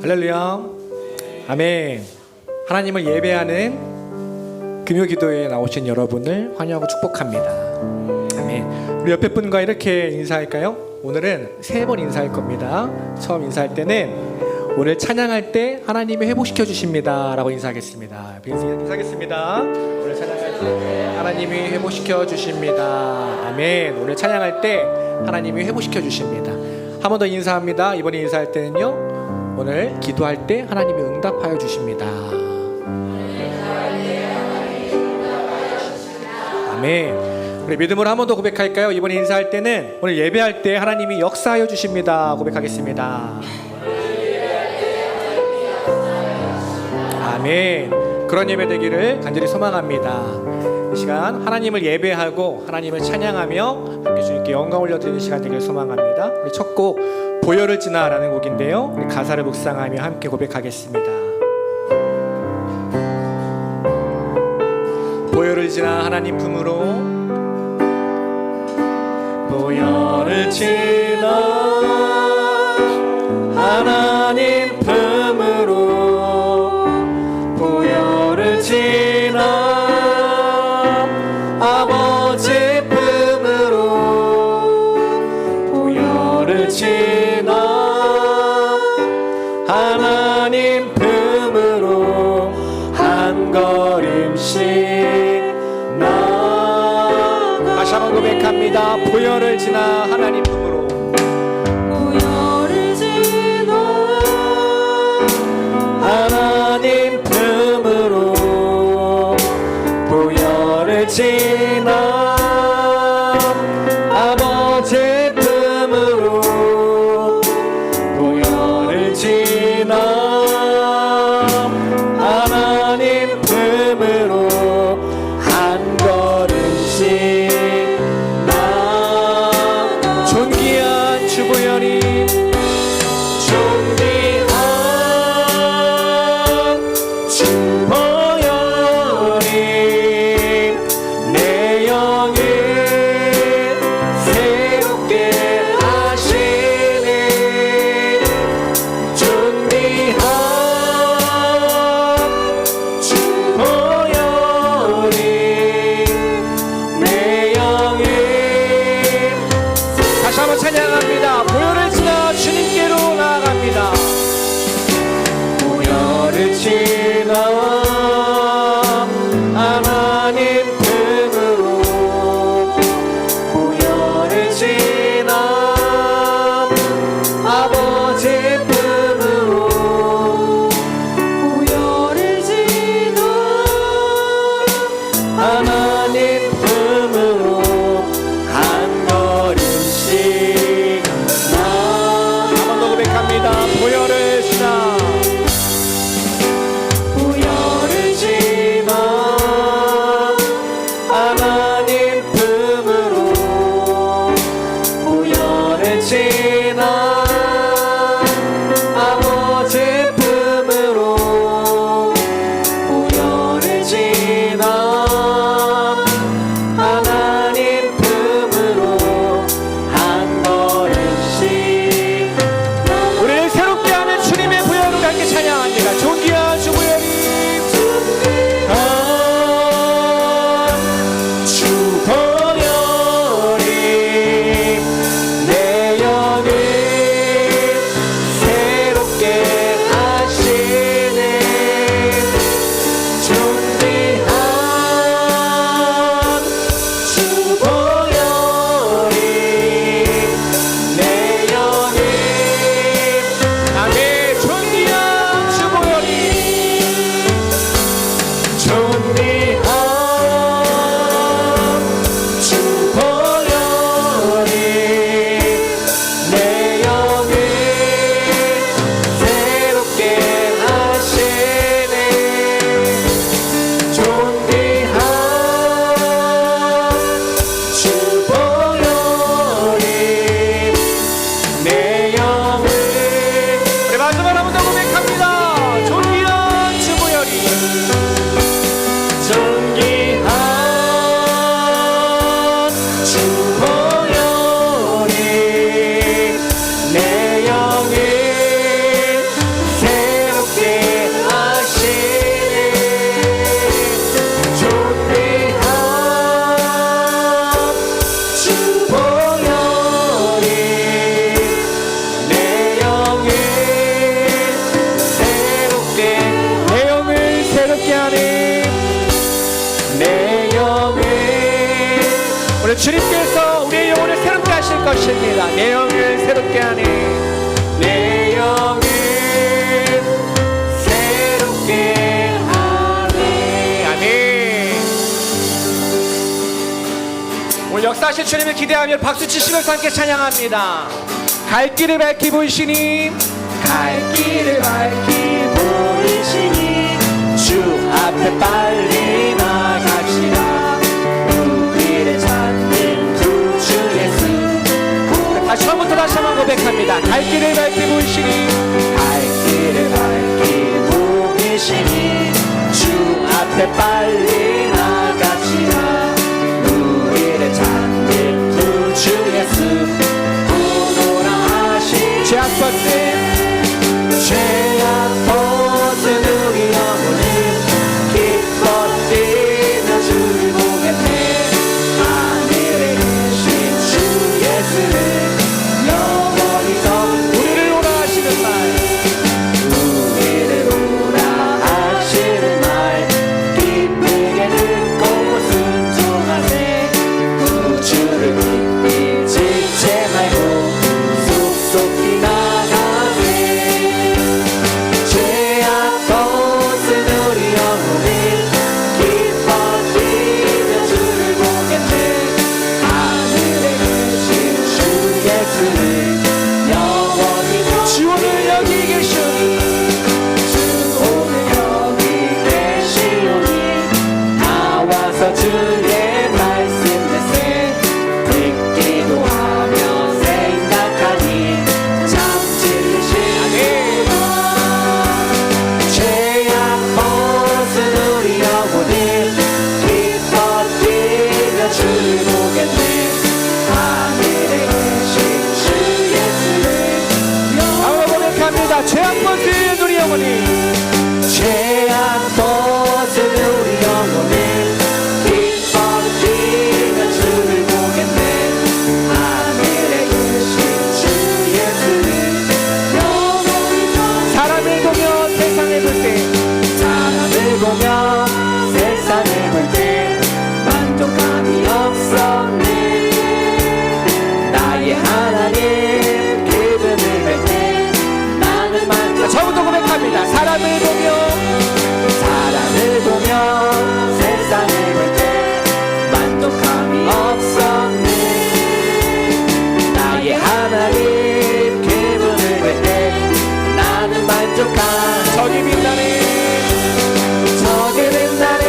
할렐루야. 아멘. 하나님을 예배하는 금요기도에 나오신 여러분을 환영하고 축복합니다. 아멘. 우리 옆에 분과 이렇게 인사할까요? 오늘은 3번 인사할 겁니다. 처음 인사할 때는 오늘 찬양할 때 하나님이 회복시켜 주십니다 라고 인사하겠습니다. 인사하겠습니다. 오늘 찬양할 때 하나님이 회복시켜 주십니다. 아멘. 오늘 찬양할 때 하나님이 회복시켜 주십니다. 한 번 더 인사합니다. 이번에 인사할 때는요, 오늘 기도할 때 하나님이 응답하여 주십니다. 아멘. 우리 믿음으로 한 번 더 고백할까요? 이번에 인사할 때는 오늘 예배할 때 하나님이 역사하여 주십니다. 고백하겠습니다. 아멘. 그런 예배 되기를 간절히 소망합니다. 이 시간 하나님을 예배하고 하나님을 찬양하며 함께 주님께 영광 올려드리는 시간 되기를 소망합니다. 우리 첫 곡 보혈을 지나라는 곡인데요, 우리 가사를 묵상하며 함께 고백하겠습니다. 보혈을 지나 하나님 품으로, 보혈을 지나 하나님 품으로, 보혈을 지나 아버지 품으로, 보혈을 지나 하나님 품으로 한 걸음씩 나아가. 다시 한번 고백합니다. 보혈을 지나 하나님 품으로, 보혈을 지나 하나님 품으로, 보혈을 지나 아버지 품으로, 보혈을 지나 하나님 품으로 한 걸음씩 나아가. 존귀한 주보혈이, 존귀한 주보혈이 내 영을 새롭게 하시네. 존귀한 주보혈이 내 영을. 다시 한번 찬양합니다. 보혈을 지나 주님께로 나아갑니다. 보혈을 지나 하나님 품으로, 보혈을 지나 아버지 품으로, 보혈을 지나 하나님 품으로 한 걸음씩 나. 한 번 더 고백합니다. 보혈을 지나, 보혈을 지나 하나님 품으로, 보혈을 지나 아버지 품으로, 보혈을 지나 하나님 품으로 한 걸음씩. 우리를 새롭게 하는 주님의 보혈을 함께 찬양합니다. 존귀한 주보혈이, 주보혈이 내 영을 새롭게 하시네. 존귀한 주보혈이 내 영을. 아멘. 존귀한 주보혈이, 존귀한 주보혈이 내 영을 새롭게 하시네. 존귀한 주보혈이 내 영을. 우리 마지막으로 한 번 더 고백합니다. 존귀한 주보혈이, 존귀한 주보혈이 내 영을 오늘 주님께서 우리의 영혼을 새롭게 하실 것입니다. 내 영을 새롭게 하네. 내 영을 새롭게 하네. 아멘. 오늘 역사하실 주님을 기대하며 박수 치시면서 함께 찬양합니다. 갈 길을 밝히 보이시니, 갈 길을 밝히 보이시니 주 앞에 빨리 나갑시다. 우리를 찾는 구주 예수. 다시 처음부터 다시 한번 고백합니다. 갈 길을 밝히 보이시니, 갈 길을 밝히 보이시니 주 앞에 빨리 나갑시다. 우리를 찾는 구주 예수. 구노라 하신 죄악 벗은 죄악 벗은 우리 영혼을 기뻐 뛰며 주를 보겠네. 하늘에 계신 주 예수를 영원히 더 우리를 오라 하시는 말, 우리를 오라 하시는 말 기쁘게 듣고 순종하세. 구주를 깊이 지체 말고 속속히 나가세. 죄악 벗은 우리 영혼을 기뻐 뛰며 주를 보겠네. 하늘에 계신 주 예수를 영원히 주 오늘 여기 계시오니, 주 오늘 여기 계시오니 나와서 주의 말씀 듣세. 듣기도 하며 생각하니 참 진실이시구나. 죄악 벗은 우리 영혼을 기뻐 뛰며 주를 보겠네. 하늘에 계신 주 예수를 영원히 고백합니다. 죄악 벗은 우리 영혼이, 죄악 벗은 우리 영혼을 기뻐 뛰며 주를 보겠네. 하늘에 계신 주 예수를 영원히 더. 사람을 보며 세상을 볼 때, 사람을 보며 세상을 볼 때 만족감이 없었네. 나의 하나님 기쁨을 볼 때 나는 만족. 저부터 고백합니다. 사람을 보며 세상을 볼 때 만족감이 없었네. 나의 하나님 기쁨을 볼 때 나는 만족한. 저기 빛나는 저기 빛나는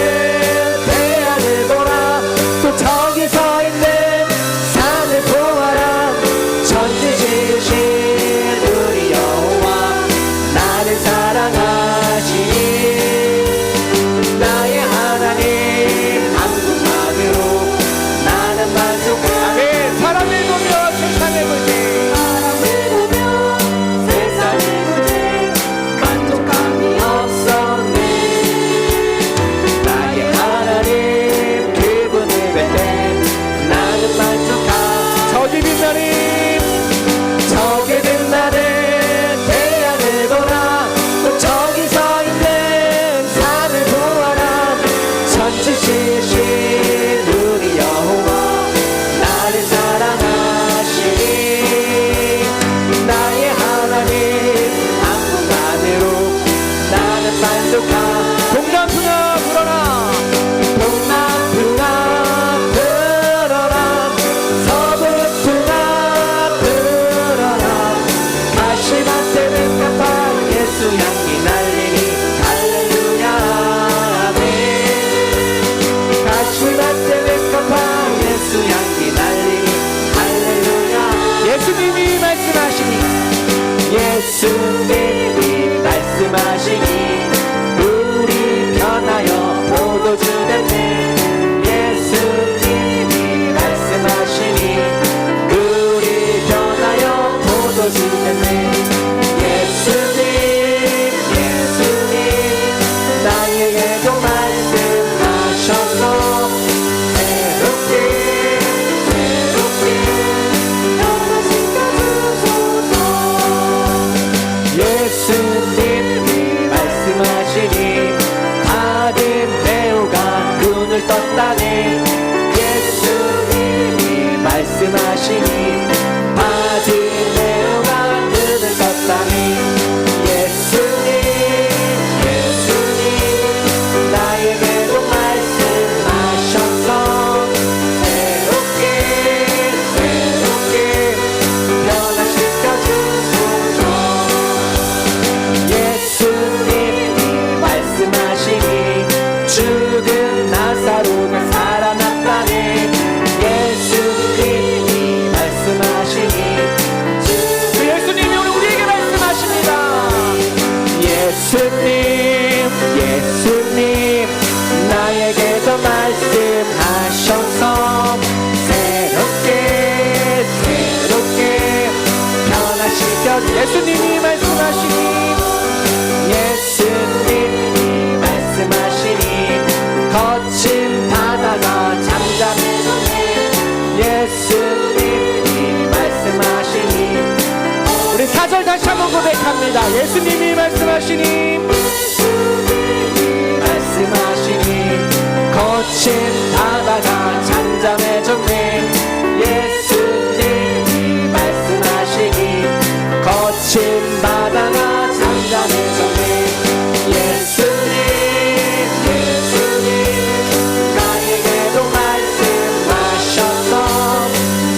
태양을 보라. 또 저기 서 있는 산을 보아라. 천지 지으신 우리 여호와 나를 사랑하시니 나의 하나님 한 분만으로 나는 만족한. 아멘. 사람을 보며 세상을 볼 때, 사람을 보며 세상을 볼 때 만족감이 없었네. 나의 하나님 기분을 볼 때 나는 만족한. 저기 빛나는 저기 빛나는 태양을 보라. 또 저기 서 있는 산을 보아라. 천지 지으신 우리 여호와 말씀하시니 바디메오가 눈을 떴다니 예수님 예수님 나에게도 말씀하셔서 새롭게 새롭게 변화시켜 주소서 예수님이 말씀하시니 죽은 나사로가 살아났다니 예수님이 말씀하시니 그 예수님이 오늘 우리에게 말씀하십니다. 예수님 예수님 나에게도 말씀하셔서 새롭게 새롭게 변화시켜 예수님이 말씀하시니 예수님이 말씀하시니 거친 바다가 잠잠해졌네 예수님이 말씀하시니 우리 4절 다시 한번 고백합니다. 예수님이 말씀하시니 말씀하시니 거친 바다가 잠잠해졌네 예수님이 말씀하시니 거친 바다가 잠잠해졌네 예수님 예수님 나에게도 말씀하셔서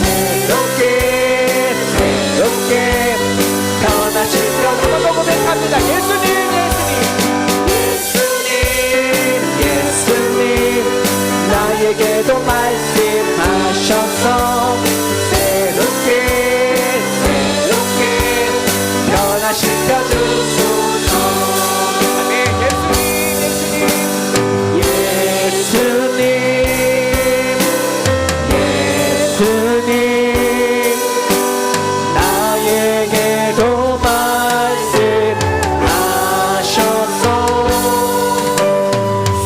새롭게 새롭게 변화시켜 한번 더 고백합니다. 예수님 예수님 예수님 나에게도 말씀하셔서 새롭게 새롭게 변화시켜 주소서 아멘 예수님 예수님 예수님 나에게도 말씀하셔서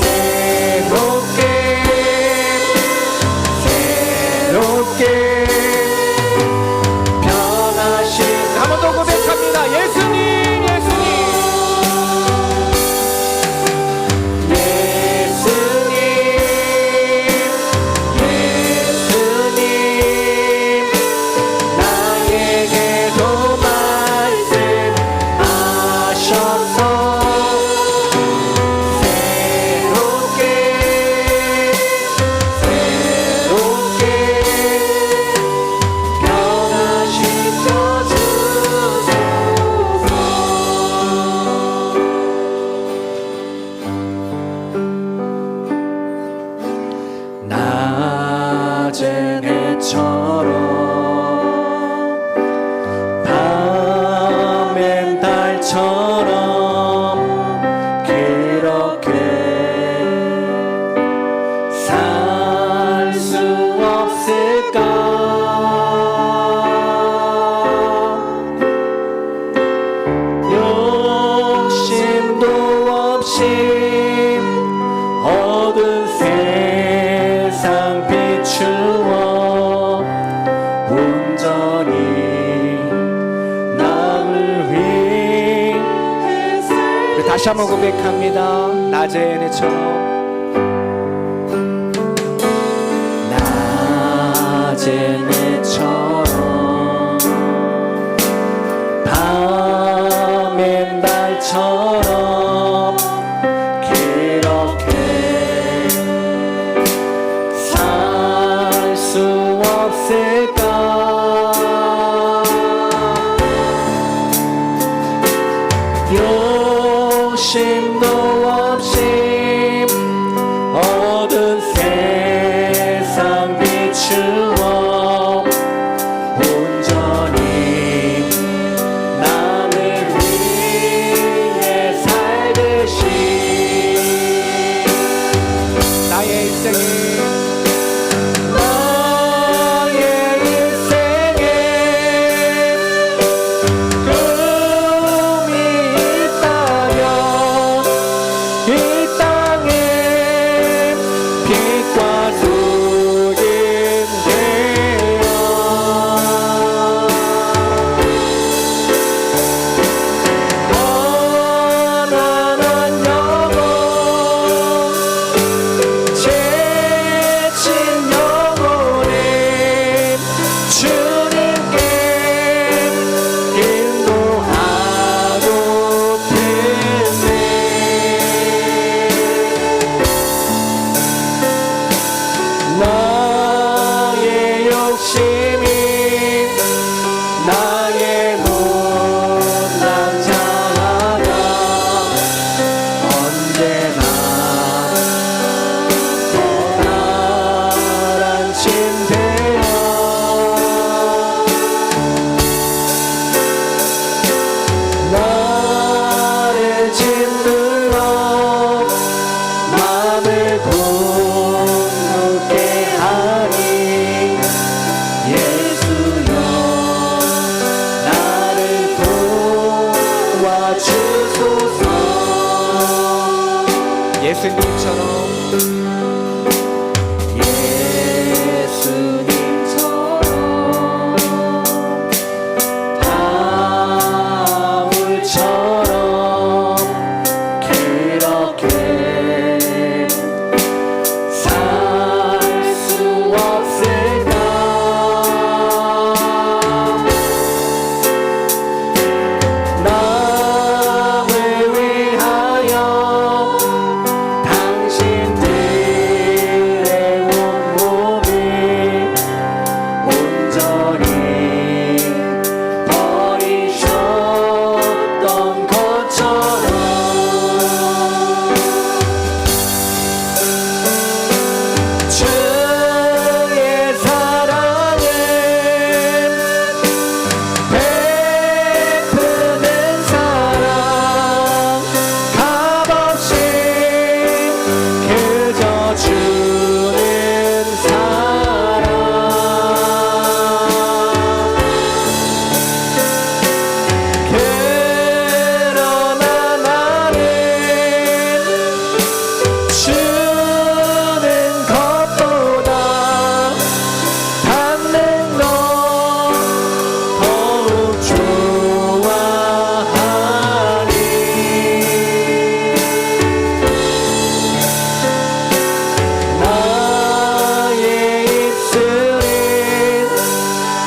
새롭게 새롭게 변하신 한 번 더 고백합니다. 예수님 예수님 예수님 예수님 나에게도 말씀하셔서 새롭게 새롭게 변화시켜 주소서 낮은 해처럼 밤엔 달처럼 그렇게 살 수 없을까 욕심도 없이 어두운 세상 비추어 온전히 남을 위해 다시 한번 고백합니다. 낮의 해처럼 낮의 해처럼 밤엔 달처럼 그렇게 살 수 없을까 욕심도 없이 어두운 세상 비추어 온전히 남을 위해 살듯이 나의 인생이 나의 욕심이 나의 못난 자아가 언제나 가라앉힌대요. 나를 짓눌러 마음을 굳게 하니 예수여 나를 도와주소서. 예수님처럼 바울처럼 그렇게 살 수 없을까. 남을 위하여 당신들의 온몸이 온전히 버리셨던 것처럼 주의 사랑을 베푸는 사랑 값없이 그저 주는 사랑. 그러나 나는 주는 것보다 받는 것 더욱 좋아하니 나의 입술은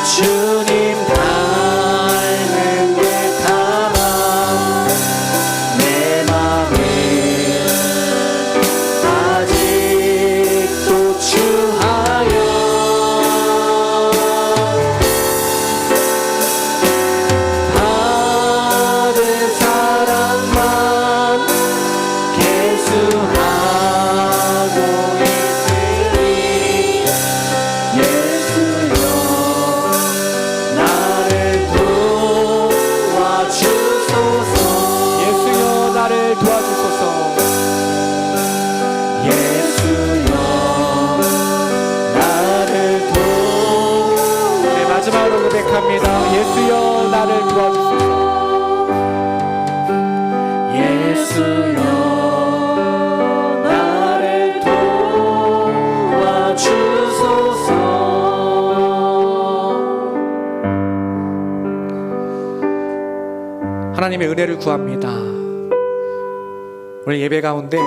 주님 닮은 게 담아 내 맘은 아직도 추하여 받은 사랑만 계수하고 있으니 예수여 나를 도와주소서. 예수여 나를 도와주소서. 예수여 나를 네, 마지막으로 고백합니다. 예수여 나를 도와주소서. 예수여 나를 도와주소서. 하나님의 은혜를 구합니다. 오늘 예배 가운데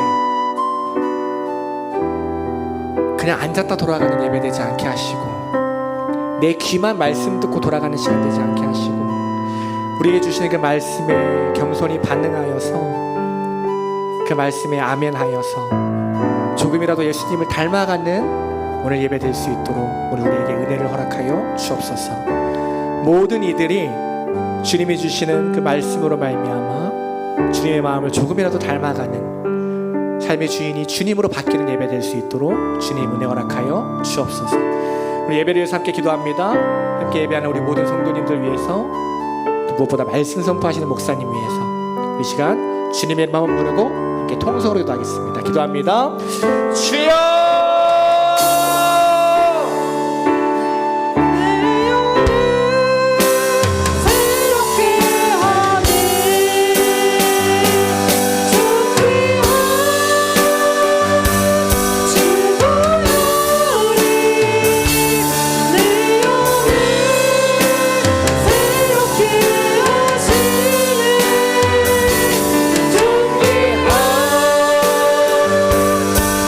그냥 앉았다 돌아가는 예배 되지 않게 하시고 내 귀만 말씀 듣고 돌아가는 시간 되지 않게 하시고 우리에게 주시는 그 말씀에 겸손히 반응하여서 그 말씀에 아멘하여서 조금이라도 예수님을 닮아가는 오늘 예배 될 수 있도록 오늘 우리에게 은혜를 허락하여 주옵소서. 모든 이들이 주님이 주시는 그 말씀으로 말미암아 주님의 마음을 조금이라도 닮아가는 삶의 주인이 주님으로 바뀌는 예배 될 수 있도록 주님 은혜 허락하여 주옵소서. 우리 예배를 위해서 함께 기도합니다. 함께 예배하는 우리 모든 성도님들 위해서 또 무엇보다 말씀 선포하시는 목사님 위해서 이 시간 주님의 마음 부르고 함께 통성으로 기도하겠습니다. 기도합니다. 주여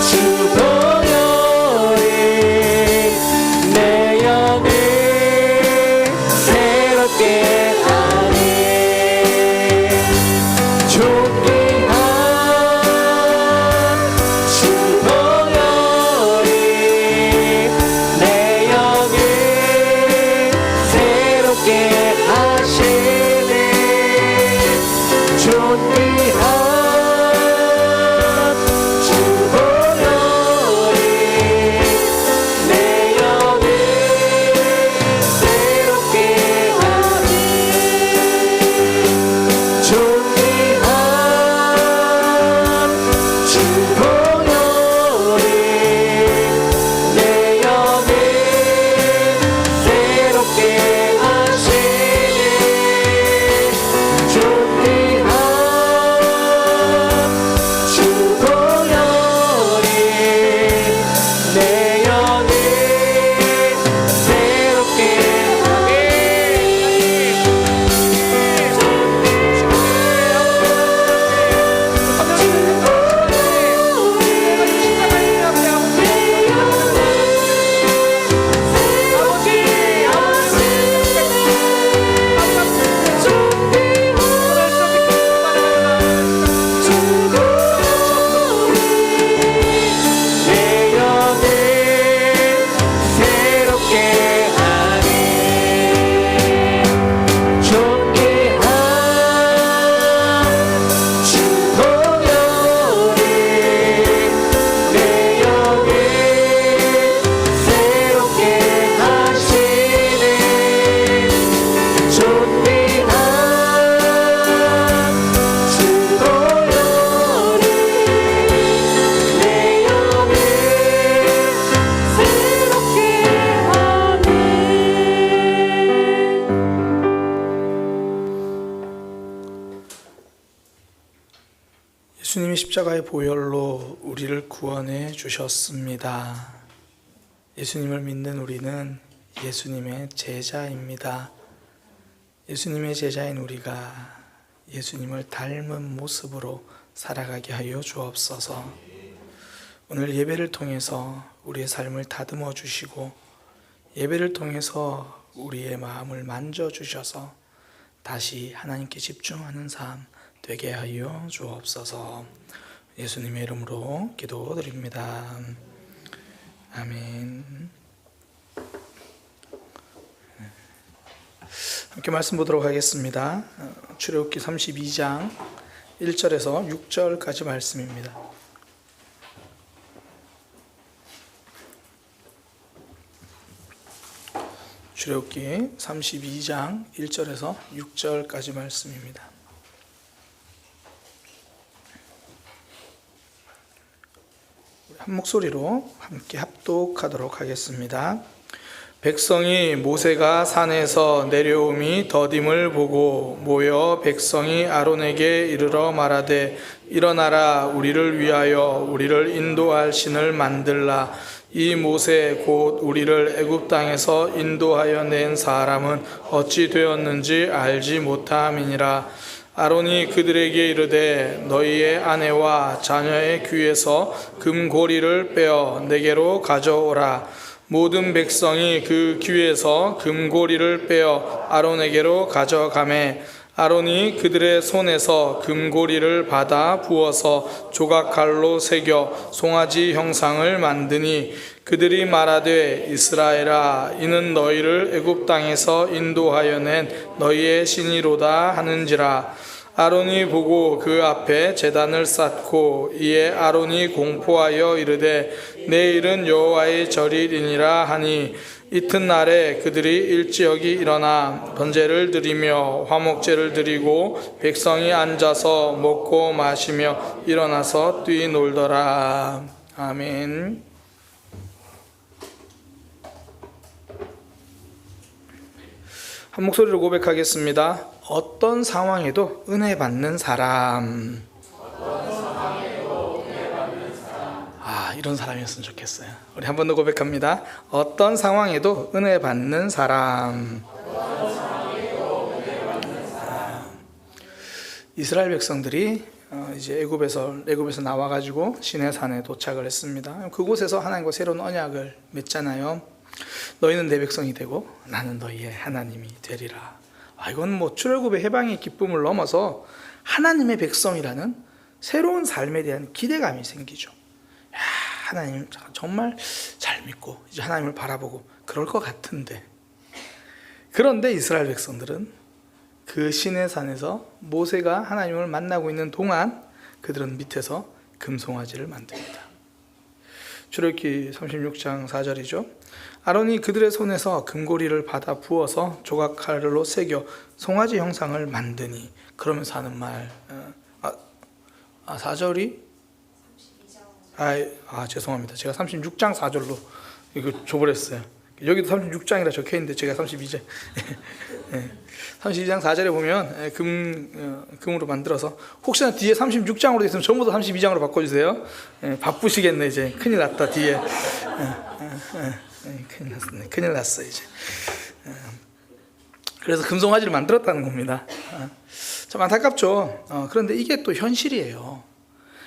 주보다 십자가의 보혈로 우리를 구원해 주셨습니다. 예수님을 믿는 우리는 예수님의 제자입니다. 예수님의 제자인 우리가 예수님을 닮은 모습으로 살아가게 하여 주옵소서. 오늘 예배를 통해서 우리의 삶을 다듬어 주시고 예배를 통해서 우리의 마음을 만져 주셔서 다시 하나님께 집중하는 삶 되게 하여 주옵소서. 예수님의 이름으로 기도드립니다. 아멘. 함께 말씀 보도록 하겠습니다. 출애굽기 32장 1절에서 6절까지 말씀입니다. 출애굽기 32장 1절에서 6절까지 말씀입니다. 한 목소리로 함께 합독하도록 하겠습니다. 백성이 모세가 산에서 내려옴이 더딤을 보고 모여 백성이 아론에게 이르러 말하되 일어나라 우리를 위하여 우리를 인도할 신을 만들라. 이 모세 곧 우리를 애굽 땅에서 인도하여 낸 사람은 어찌 되었는지 알지 못함이니라. 아론이 그들에게 이르되 너희의 아내와 자녀의 귀에서 금고리를 빼어 내게로 가져오라. 모든 백성이 그 귀에서 금고리를 빼어 아론에게로 가져가매 아론이 그들의 손에서 금고리를 받아 부어서 조각칼로 새겨 송아지 형상을 만드니 그들이 말하되 이스라엘아 이는 너희를 애굽 땅에서 인도하여 낸 너희의 신이로다 하는지라. 아론이 보고 그 앞에 제단을 쌓고 이에 아론이 공포하여 이르되 내일은 여호와의 절일이니라 하니 이튿날에 그들이 일찌여기 일어나 번제를 드리며 화목제를 드리고 백성이 앉아서 먹고 마시며 일어나서 뛰놀더라. 아멘. 한 목소리로 고백하겠습니다. 어떤 상황에도 은혜 받는 사람. 이런 사람이었으면 좋겠어요. 우리 한 번 더 고백합니다. 어떤 상황에도 은혜 받는 사람. 이스라엘 백성들이 이제 애굽에서 나와가지고 시내산에 도착을 했습니다. 그곳에서 하나님과 새로운 언약을 맺잖아요. 너희는 내 백성이 되고 나는 너희의 하나님이 되리라. 이건 뭐 출애굽의 해방의 기쁨을 넘어서 하나님의 백성이라는 새로운 삶에 대한 기대감이 생기죠. 하나님 정말 잘 믿고 이제 하나님을 바라보고 그럴 것 같은데, 그런데 이스라엘 백성들은 그 시내산에서 모세가 하나님을 만나고 있는 동안 그들은 밑에서 금송아지를 만듭니다. 출애굽기 36장 4절이죠. 아론이 그들의 손에서 금고리를 받아 부어서 조각칼로 새겨 송아지 형상을 만드니, 그러면서 하는 말 4절이 죄송합니다. 제가 36장 4절로 이거 줘버렸어요. 여기도 36장이라 적혀있는데 제가 32장 32장 4절에 보면 금으로 만들어서, 혹시나 뒤에 36장으로 있으면 전부 다 32장으로 바꿔주세요. 바쁘시겠네. 이제 큰일 났다 뒤에. 큰일 났어 이제. 그래서 금송아지를 만들었다는 겁니다. 참 안타깝죠. 그런데 이게 또 현실이에요.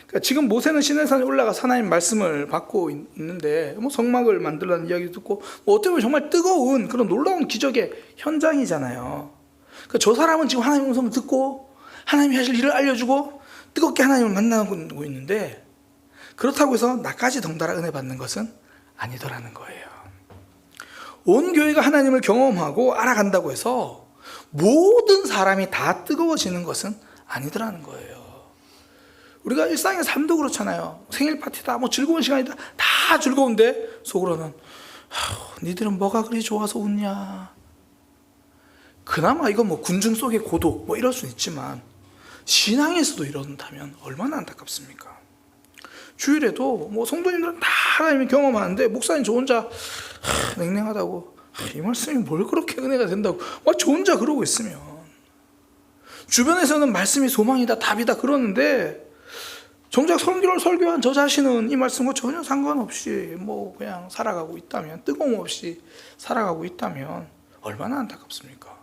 그러니까 지금 모세는 시내산에 올라가서 하나님 말씀을 받고 있는데 성막을 만들라는 이야기도 듣고 어떻게 보면 정말 뜨거운 그런 놀라운 기적의 현장이잖아요. 그러니까 저 사람은 지금 하나님의 음성을 듣고 하나님이 하실 일을 알려주고 뜨겁게 하나님을 만나고 있는데, 그렇다고 해서 나까지 덩달아 은혜 받는 것은 아니더라는 거예요. 온 교회가 하나님을 경험하고 알아간다고 해서 모든 사람이 다 뜨거워지는 것은 아니더라는 거예요. 우리가 일상의 삶도 그렇잖아요. 생일 파티다, 즐거운 시간이다, 다 즐거운데 속으로는 니들은 뭐가 그리 좋아서 웃냐. 그나마 이건 군중 속의 고독 이럴 수는 있지만 신앙에서도 이런다면 얼마나 안타깝습니까? 주일에도 성도님들은 다 하나님을 경험하는데 목사님 저 혼자 냉랭하다고, 이 말씀이 뭘 그렇게 은혜가 된다고 저 혼자 그러고 있으면, 주변에서는 말씀이 소망이다 답이다 그러는데 정작 설교를 설교한 저 자신은 이 말씀과 전혀 상관없이 뭐 그냥 살아가고 있다면, 뜨거움 없이 살아가고 있다면 얼마나 안타깝습니까?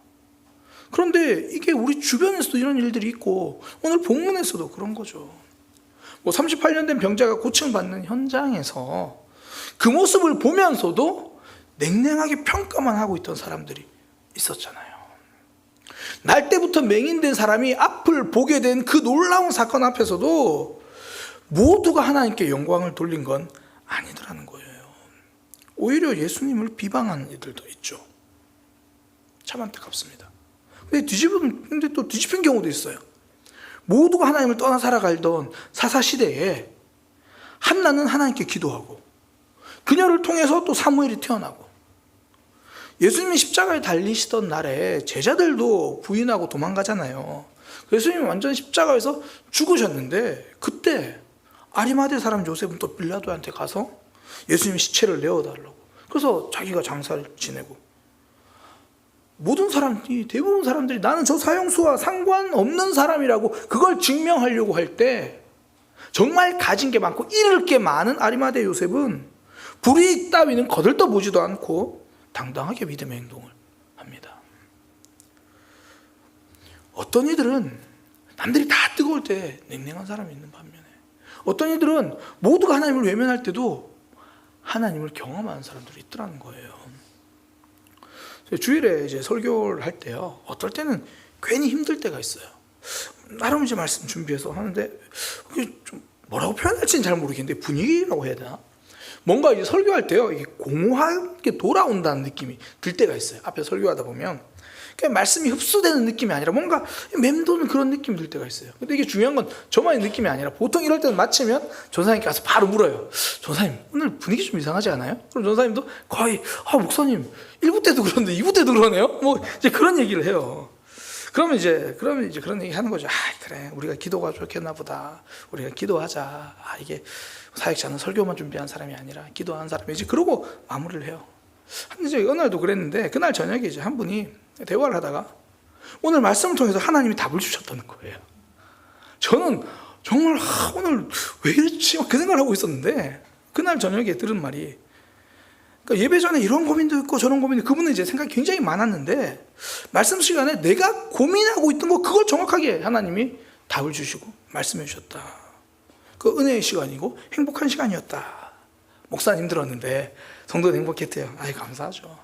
그런데 이게 우리 주변에서도 이런 일들이 있고 오늘 본문에서도 그런 거죠. 뭐 38년 된 병자가 고침받는 현장에서 그 모습을 보면서도 냉랭하게 평가만 하고 있던 사람들이 있었잖아요. 날 때부터 맹인된 사람이 앞을 보게 된 그 놀라운 사건 앞에서도 모두가 하나님께 영광을 돌린 건 아니더라는 거예요. 오히려 예수님을 비방하는 이들도 있죠. 참 안타깝습니다. 근데 또 뒤집힌 경우도 있어요. 모두가 하나님을 떠나 살아가던 사사시대에 한나는 하나님께 기도하고 그녀를 통해서 또 사무엘이 태어나고 예수님이 십자가에 달리시던 날에 제자들도 부인하고 도망가잖아요. 예수님이 완전 십자가에서 죽으셨는데 그때 아리마대 사람 요셉은 또 빌라도한테 가서 예수님 시체를 내어달라고, 그래서 자기가 장사를 지내고, 모든 사람들이, 대부분 사람들이 나는 저 사형수와 상관없는 사람이라고 그걸 증명하려고 할 때 정말 가진 게 많고 잃을 게 많은 아리마대 요셉은 불이익 따위는 거들떠보지도 않고 당당하게 믿음의 행동을 합니다. 어떤 이들은 남들이 다 뜨거울 때 냉랭한 사람이 있는 반면에 어떤 이들은 모두가 하나님을 외면할 때도 하나님을 경험하는 사람들이 있더라는 거예요. 주일에 이제 설교를 할 때요, 어떨 때는 괜히 힘들 때가 있어요. 나름 이제 말씀 준비해서 하는데 그게 좀 뭐라고 표현할지는 잘 모르겠는데 분위기라고 해야 되나? 뭔가 이제 설교할 때요, 이게 공허하게 돌아온다는 느낌이 들 때가 있어요. 앞에 설교하다 보면 그냥 말씀이 흡수되는 느낌이 아니라 뭔가 맴도는 그런 느낌이 들 때가 있어요. 근데 이게 중요한 건 저만의 느낌이 아니라 보통 이럴 때는 마치면 전사님께 가서 바로 물어요. 전사님, 오늘 분위기 좀 이상하지 않아요? 그럼 전사님도 거의 목사님 1부 때도 그런데 2부 때도 그러네요? 뭐 이제 그런 얘기를 해요. 그러면 이제 그런 얘기 하는 거죠. 그래, 우리가 기도가 좋겠나 보다. 우리가 기도하자. 이게 사역자는 설교만 준비한 사람이 아니라 기도하는 사람이지. 그러고 마무리를 해요. 이제 어느 날도 그랬는데 그날 저녁에 이제 한 분이 대화를 하다가 오늘 말씀을 통해서 하나님이 답을 주셨다는 거예요. 저는 정말 오늘 왜 이렇지? 그 생각을 하고 있었는데 그날 저녁에 들은 말이, 그러니까 예배 전에 이런 고민도 있고 저런 고민도, 그분은 이제 생각이 굉장히 많았는데 말씀 시간에 내가 고민하고 있던 거 그걸 정확하게 하나님이 답을 주시고 말씀해 주셨다. 그 은혜의 시간이고 행복한 시간이었다. 목사님 들었는데 성도는 행복했대요. 감사하죠.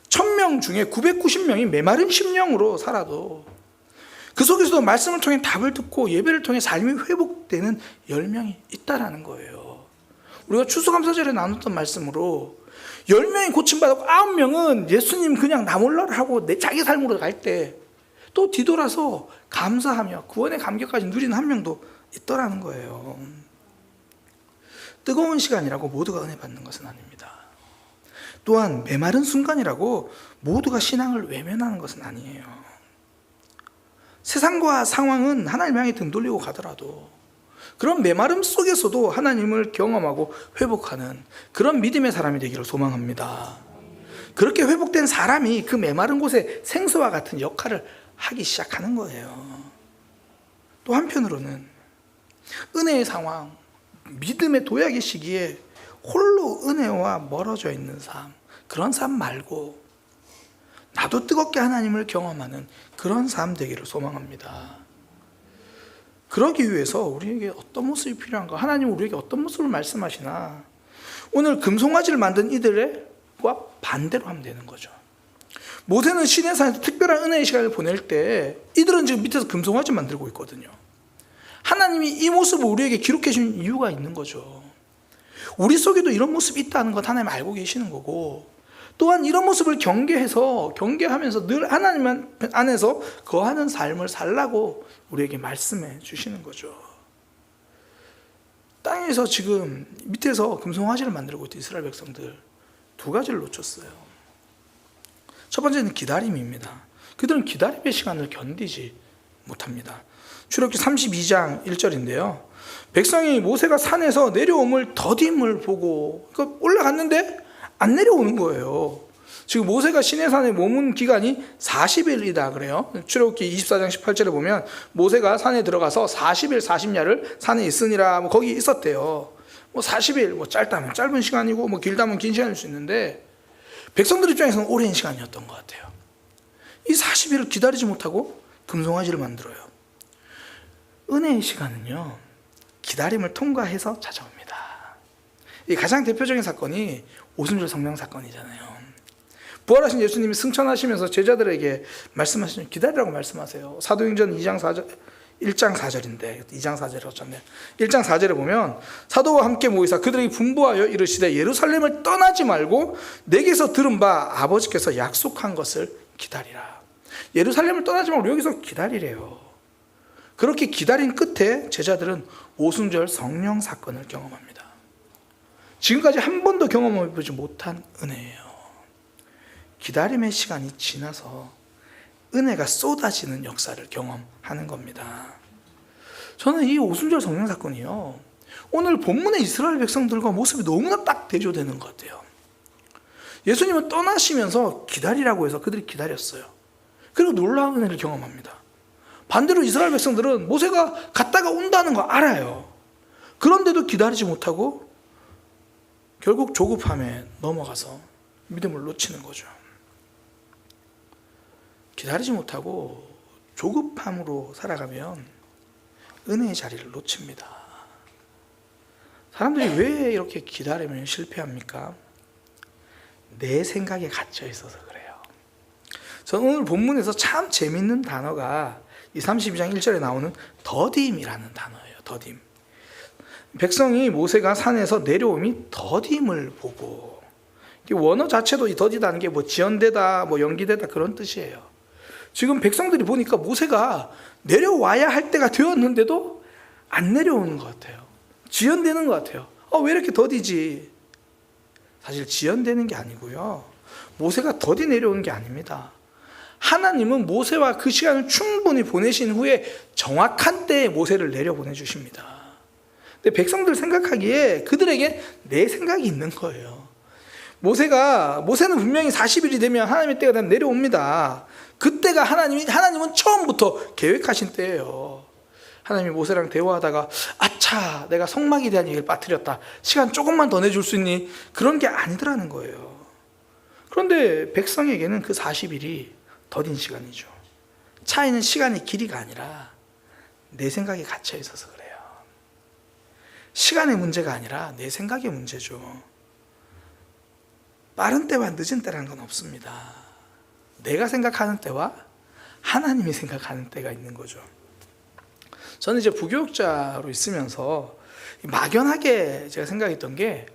1000명 중에 990명이 메마른 심령으로 살아도 그 속에서도 말씀을 통해 답을 듣고 예배를 통해 삶이 회복되는 10명이 있다라는 거예요. 우리가 추수감사절에 나눴던 말씀으로 10명이 고침받았고 9명은 예수님 그냥 나 몰라를 하고 자기 삶으로 갈 때 또 뒤돌아서 감사하며 구원의 감격까지 누리는 한 명도 있더라는 거예요. 뜨거운 시간이라고 모두가 은혜 받는 것은 아닙니다. 또한 메마른 순간이라고 모두가 신앙을 외면하는 것은 아니에요. 세상과 상황은 하나님 향해 등 돌리고 가더라도 그런 메마름 속에서도 하나님을 경험하고 회복하는 그런 믿음의 사람이 되기를 소망합니다. 그렇게 회복된 사람이 그 메마른 곳에 생수와 같은 역할을 하기 시작하는 거예요. 또 한편으로는 은혜의 상황, 믿음의 도약의 시기에 홀로 은혜와 멀어져 있는 삶, 그런 삶 말고 나도 뜨겁게 하나님을 경험하는 그런 삶 되기를 소망합니다. 그러기 위해서 우리에게 어떤 모습이 필요한가? 하나님은 우리에게 어떤 모습을 말씀하시나? 오늘 금송아지를 만든 이들과 반대로 하면 되는 거죠. 모세는 시내산에서 특별한 은혜의 시간을 보낼 때 이들은 지금 밑에서 금송아지 만들고 있거든요. 하나님이 이 모습을 우리에게 기록해 주신 이유가 있는 거죠. 우리 속에도 이런 모습이 있다는 것 하나님 알고 계시는 거고, 또한 이런 모습을 경계하면서 늘 하나님 안에서 거하는 삶을 살라고 우리에게 말씀해 주시는 거죠. 땅에서 지금 밑에서 금송아지를 만들고 있던 이스라엘 백성들 두 가지를 놓쳤어요. 첫 번째는 기다림입니다. 그들은 기다림의 시간을 견디지 못합니다. 출애굽기 32장 1절인데요. 백성이 모세가 산에서 내려옴을 더딤을 보고 올라갔는데 안 내려오는 거예요. 지금 모세가 시내산에 머문 기간이 40일이다 그래요. 출애굽기 24장 18절에 보면 모세가 산에 들어가서 40일 40야를 산에 있으니라 뭐 거기 있었대요. 뭐 40일 뭐 짧다면 짧은 시간이고 뭐 길다면 긴 시간일 수 있는데 백성들 입장에서는 오랜 시간이었던 것 같아요. 이 40일을 기다리지 못하고 금송아지를 만들어요. 은혜의 시간은요, 기다림을 통과해서 찾아옵니다. 이 가장 대표적인 사건이 오순절 성령 사건이잖아요. 부활하신 예수님이 승천하시면서 제자들에게 말씀하시는 기다리라고 말씀하세요. 사도행전 1장 4절인데 2장 4절에 어쩌네. 1장 4절에 보면 사도와 함께 모이사 그들에게 분부하여 이르시되 예루살렘을 떠나지 말고 내게서 들은 바 아버지께서 약속한 것을 기다리라. 예루살렘을 떠나지 말고 여기서 기다리래요. 그렇게 기다린 끝에 제자들은 오순절 성령 사건을 경험합니다. 지금까지 한 번도 경험해보지 못한 은혜예요. 기다림의 시간이 지나서 은혜가 쏟아지는 역사를 경험하는 겁니다. 저는 이 오순절 성령 사건이요, 오늘 본문의 이스라엘 백성들과 모습이 너무나 딱 대조되는 것 같아요. 예수님은 떠나시면서 기다리라고 해서 그들이 기다렸어요. 그리고 놀라운 은혜를 경험합니다. 반대로 이스라엘 백성들은 모세가 갔다가 온다는 거 알아요. 그런데도 기다리지 못하고 결국 조급함에 넘어가서 믿음을 놓치는 거죠. 기다리지 못하고 조급함으로 살아가면 은혜의 자리를 놓칩니다. 사람들이 왜 이렇게 기다리면 실패합니까? 내 생각에 갇혀 있어서 그래요. 저는 오늘 본문에서 참 재밌는 단어가 이 32장 1절에 나오는 더딤이라는 단어예요. 더딤. 백성이 모세가 산에서 내려옴이 더딤을 보고, 원어 자체도 이 더디다는 게 뭐 지연되다, 뭐 연기되다 그런 뜻이에요. 지금 백성들이 보니까 모세가 내려와야 할 때가 되었는데도 안 내려오는 것 같아요. 지연되는 것 같아요. 왜 이렇게 더디지? 사실 지연되는 게 아니고요, 모세가 더디 내려오는 게 아닙니다. 하나님은 모세와 그 시간을 충분히 보내신 후에 정확한 때에 모세를 내려보내 주십니다. 근데 백성들 생각하기에 그들에게 내 생각이 있는 거예요. 모세는 분명히 40일이 되면 하나님의 때가 되면 내려옵니다. 그때가 하나님은 처음부터 계획하신 때예요. 하나님이 모세랑 대화하다가 아차, 내가 성막에 대한 얘기를 빠뜨렸다, 시간 조금만 더 내줄 수 있니? 그런 게 아니더라는 거예요. 그런데 백성에게는 그 40일이 더딘 시간이죠. 차이는 시간의 길이가 아니라 내 생각에 갇혀 있어서 그래요. 시간의 문제가 아니라 내 생각의 문제죠. 빠른 때와 늦은 때라는 건 없습니다. 내가 생각하는 때와 하나님이 생각하는 때가 있는 거죠. 저는 이제 부교육자로 있으면서 막연하게 제가 생각했던 게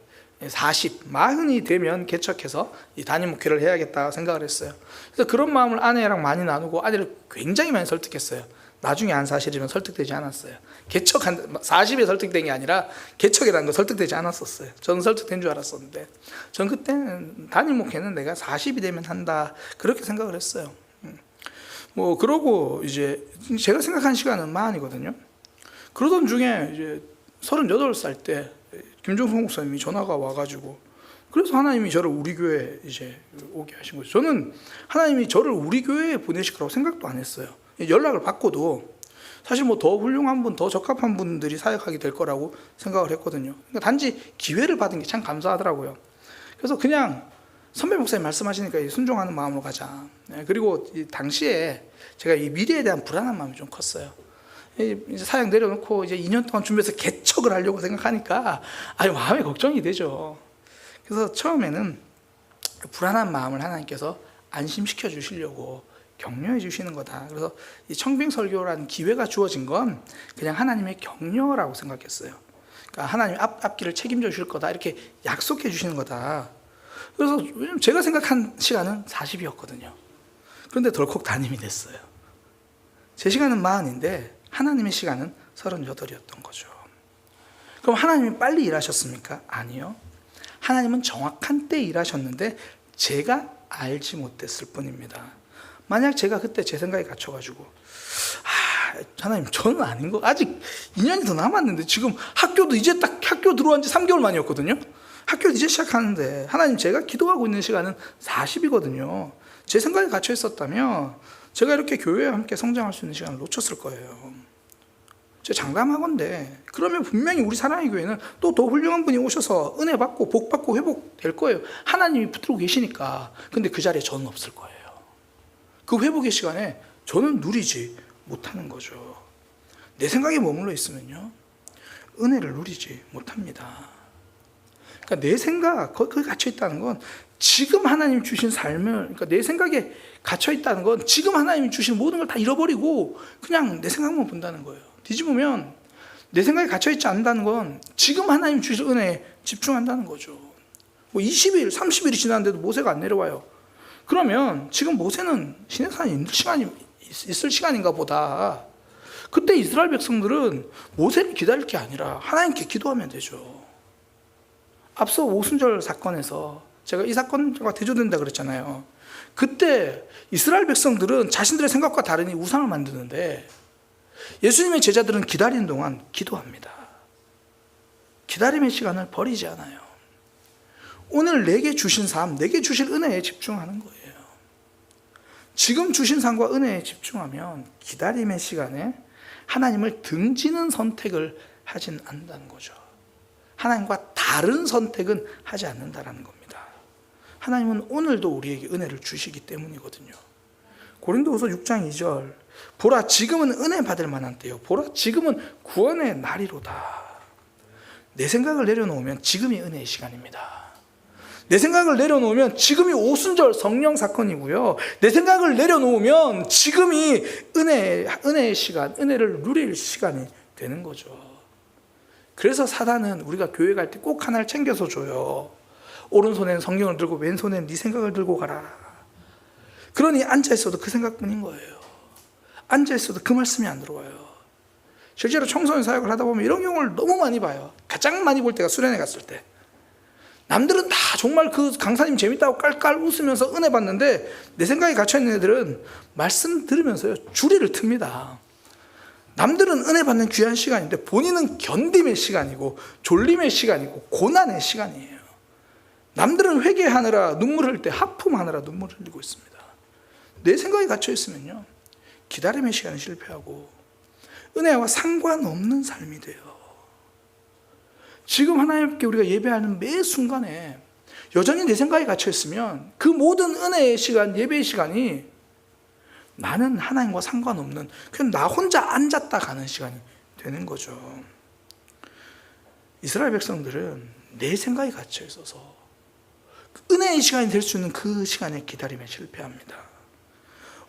40이 되면 개척해서 이 담임 목회를 해야겠다 생각을 했어요. 그래서 그런 마음을 아내랑 많이 나누고 아내를 굉장히 많이 설득했어요. 나중에 안 사실이면 설득되지 않았어요. 40에 설득된 게 아니라 개척이라는 거 설득되지 않았었어요. 저는 설득된 줄 알았었는데, 전 그때는 담임 목회는 내가 40이 되면 한다 그렇게 생각을 했어요. 뭐 그러고 이제 제가 생각한 시간은 만이거든요. 그러던 중에 이제 38살 때 김종성 목사님이 전화가 와가지고, 그래서 하나님이 저를 우리 교회에 이제 오게 하신 거죠. 저는 하나님이 저를 우리 교회에 보내실 거라고 생각도 안 했어요. 연락을 받고도 사실 뭐 더 훌륭한 분, 더 적합한 분들이 사역하게 될 거라고 생각을 했거든요. 그러니까 단지 기회를 받은 게 참 감사하더라고요. 그래서 그냥 선배 목사님 말씀하시니까 순종하는 마음으로 가자. 그리고 이 당시에 제가 이 미래에 대한 불안한 마음이 좀 컸어요. 이제 사역 내려놓고 이제 2년 동안 준비해서 개척을 하려고 생각하니까 마음이 걱정이 되죠. 그래서 처음에는 불안한 마음을 하나님께서 안심시켜 주시려고 격려해 주시는 거다. 그래서 이 청빙 설교라는 기회가 주어진 건 그냥 하나님의 격려라고 생각했어요. 그러니까 하나님 앞길을 책임져 주실 거다, 이렇게 약속해 주시는 거다. 그래서 제가 생각한 시간은 40이었거든요. 그런데 덜컥 담임이 됐어요. 제 시간은 40인데 하나님의 시간은 38이었던 거죠. 그럼 하나님이 빨리 일하셨습니까? 아니요. 하나님은 정확한 때 일하셨는데 제가 알지 못했을 뿐입니다. 만약 제가 그때 제 생각에 갇혀가지고 하나님 저는 아닌 거, 아직 2년이 더 남았는데 지금 학교도 이제 딱 학교 들어온 지 3개월 만이었거든요. 학교를 이제 시작하는데 하나님 제가 기도하고 있는 시간은 40이거든요. 제 생각에 갇혀 있었다면 제가 이렇게 교회와 함께 성장할 수 있는 시간을 놓쳤을 거예요. 제가 장담하건대 그러면 분명히 우리 사랑의 교회는 또 더 훌륭한 분이 오셔서 은혜 받고 복 받고 회복될 거예요. 하나님이 붙들고 계시니까. 근데 그 자리에 저는 없을 거예요. 그 회복의 시간에 저는 누리지 못하는 거죠. 내 생각에 머물러 있으면요 은혜를 누리지 못합니다. 그러니까 내 생각 거기에 갇혀 있다는 건 지금 하나님 주신 삶을, 그러니까 내 생각에 갇혀 있다는 건 지금 하나님이 주신 모든 걸 다 잃어버리고 그냥 내 생각만 본다는 거예요. 뒤집으면 내 생각에 갇혀 있지 않는다는 건 지금 하나님 주신 은혜에 집중한다는 거죠. 뭐 20일, 30일이 지났는데도 모세가 안 내려와요. 그러면 지금 모세는 시내산에 있을 시간인가 보다. 그때 이스라엘 백성들은 모세를 기다릴 게 아니라 하나님께 기도하면 되죠. 앞서 오순절 사건에서 제가 이 사건과 대조된다 그랬잖아요. 그때 이스라엘 백성들은 자신들의 생각과 다르니 우상을 만드는데 예수님의 제자들은 기다리는 동안 기도합니다. 기다림의 시간을 버리지 않아요. 오늘 내게 주신 삶, 내게 주실 은혜에 집중하는 거예요. 지금 주신 삶과 은혜에 집중하면 기다림의 시간에 하나님을 등지는 선택을 하진 않는다는 거죠. 하나님과 다른 선택은 하지 않는다는 겁니다. 하나님은 오늘도 우리에게 은혜를 주시기 때문이거든요. 고린도후서 6장 2절 보라 지금은 은혜 받을 만한 때요 보라 지금은 구원의 날이로다. 내 생각을 내려놓으면 지금이 은혜의 시간입니다. 내 생각을 내려놓으면 지금이 오순절 성령 사건이고요. 내 생각을 내려놓으면 지금이 은혜의 시간, 은혜를 누릴 시간이 되는 거죠. 그래서 사단은 우리가 교회 갈 때 꼭 하나를 챙겨서 줘요. 오른손에는 성경을 들고 왼손에는 네 생각을 들고 가라. 그러니 앉아있어도 그 생각뿐인 거예요. 앉아있어도 그 말씀이 안 들어와요. 실제로 청소년 사역을 하다 보면 이런 경우를 너무 많이 봐요. 가장 많이 볼 때가 수련회 갔을 때. 남들은 다 정말 그 강사님 재밌다고 깔깔 웃으면서 은혜 받는데 내 생각에 갇혀있는 애들은 말씀 들으면서요 주리를 틉니다. 남들은 은혜 받는 귀한 시간인데 본인은 견딤의 시간이고 졸림의 시간이고 고난의 시간이에요. 남들은 회개하느라 눈물 흘릴 때 하품하느라 눈물 흘리고 있습니다. 내 생각에 갇혀있으면요 기다림의 시간에 실패하고 은혜와 상관없는 삶이 돼요. 지금 하나님께 우리가 예배하는 매 순간에 여전히 내 생각에 갇혀있으면 그 모든 은혜의 시간, 예배의 시간이 나는 하나님과 상관없는 그냥 나 혼자 앉았다 가는 시간이 되는 거죠. 이스라엘 백성들은 내 생각에 갇혀있어서 은혜의 시간이 될 수 있는 그 시간에 기다림에 실패합니다.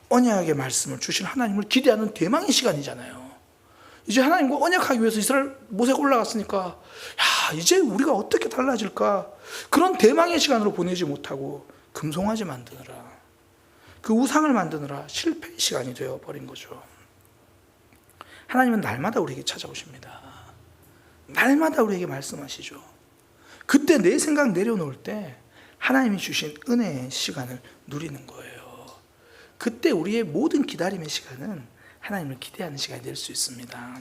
언약의 말씀을 주신 하나님을 기대하는 대망의 시간이잖아요. 이제 하나님과 언약하기 위해서 이스라엘 모세가 올라갔으니까 야 이제 우리가 어떻게 달라질까 그런 대망의 시간으로 보내지 못하고 금송아지 만드느라 그 우상을 만드느라 실패의 시간이 되어버린 거죠. 하나님은 날마다 우리에게 찾아오십니다. 날마다 우리에게 말씀하시죠. 그때 내 생각 내려놓을 때 하나님이 주신 은혜의 시간을 누리는 거예요. 그때 우리의 모든 기다림의 시간은 하나님을 기대하는 시간이 될 수 있습니다.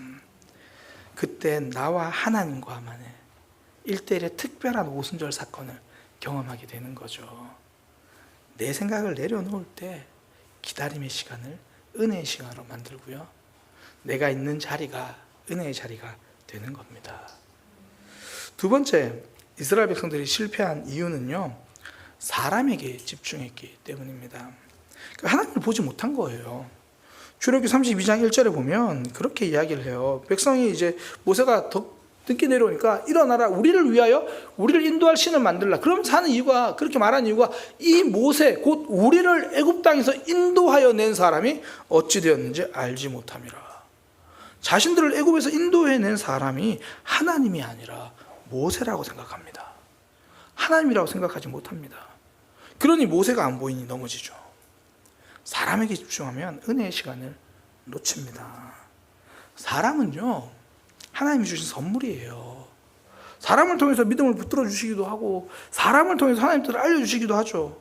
그때 나와 하나님과만의 1대1의 특별한 오순절 사건을 경험하게 되는 거죠. 내 생각을 내려놓을 때 기다림의 시간을 은혜의 시간으로 만들고요. 내가 있는 자리가 은혜의 자리가 되는 겁니다. 두 번째, 이스라엘 백성들이 실패한 이유는요. 사람에게 집중했기 때문입니다. 하나님을 보지 못한 거예요. 출애굽기 32장 1절에 보면 그렇게 이야기를 해요. 백성이 이제 모세가 더 늦게 내려오니까 일어나라 우리를 위하여 우리를 인도할 신을 만들라. 그러면서 하는 이유가 그렇게 말하는 이유가 이 모세 곧 우리를 애굽 땅에서 인도하여 낸 사람이 어찌 되었는지 알지 못함이라. 자신들을 애굽에서 인도해낸 사람이 하나님이 아니라 모세라고 생각합니다. 하나님이라고 생각하지 못합니다. 그러니 모세가 안 보이니 넘어지죠. 사람에게 집중하면 은혜의 시간을 놓칩니다. 사람은요 하나님이 주신 선물이에요. 사람을 통해서 믿음을 붙들어 주시기도 하고 사람을 통해서 하나님 뜻을 알려주시기도 하죠.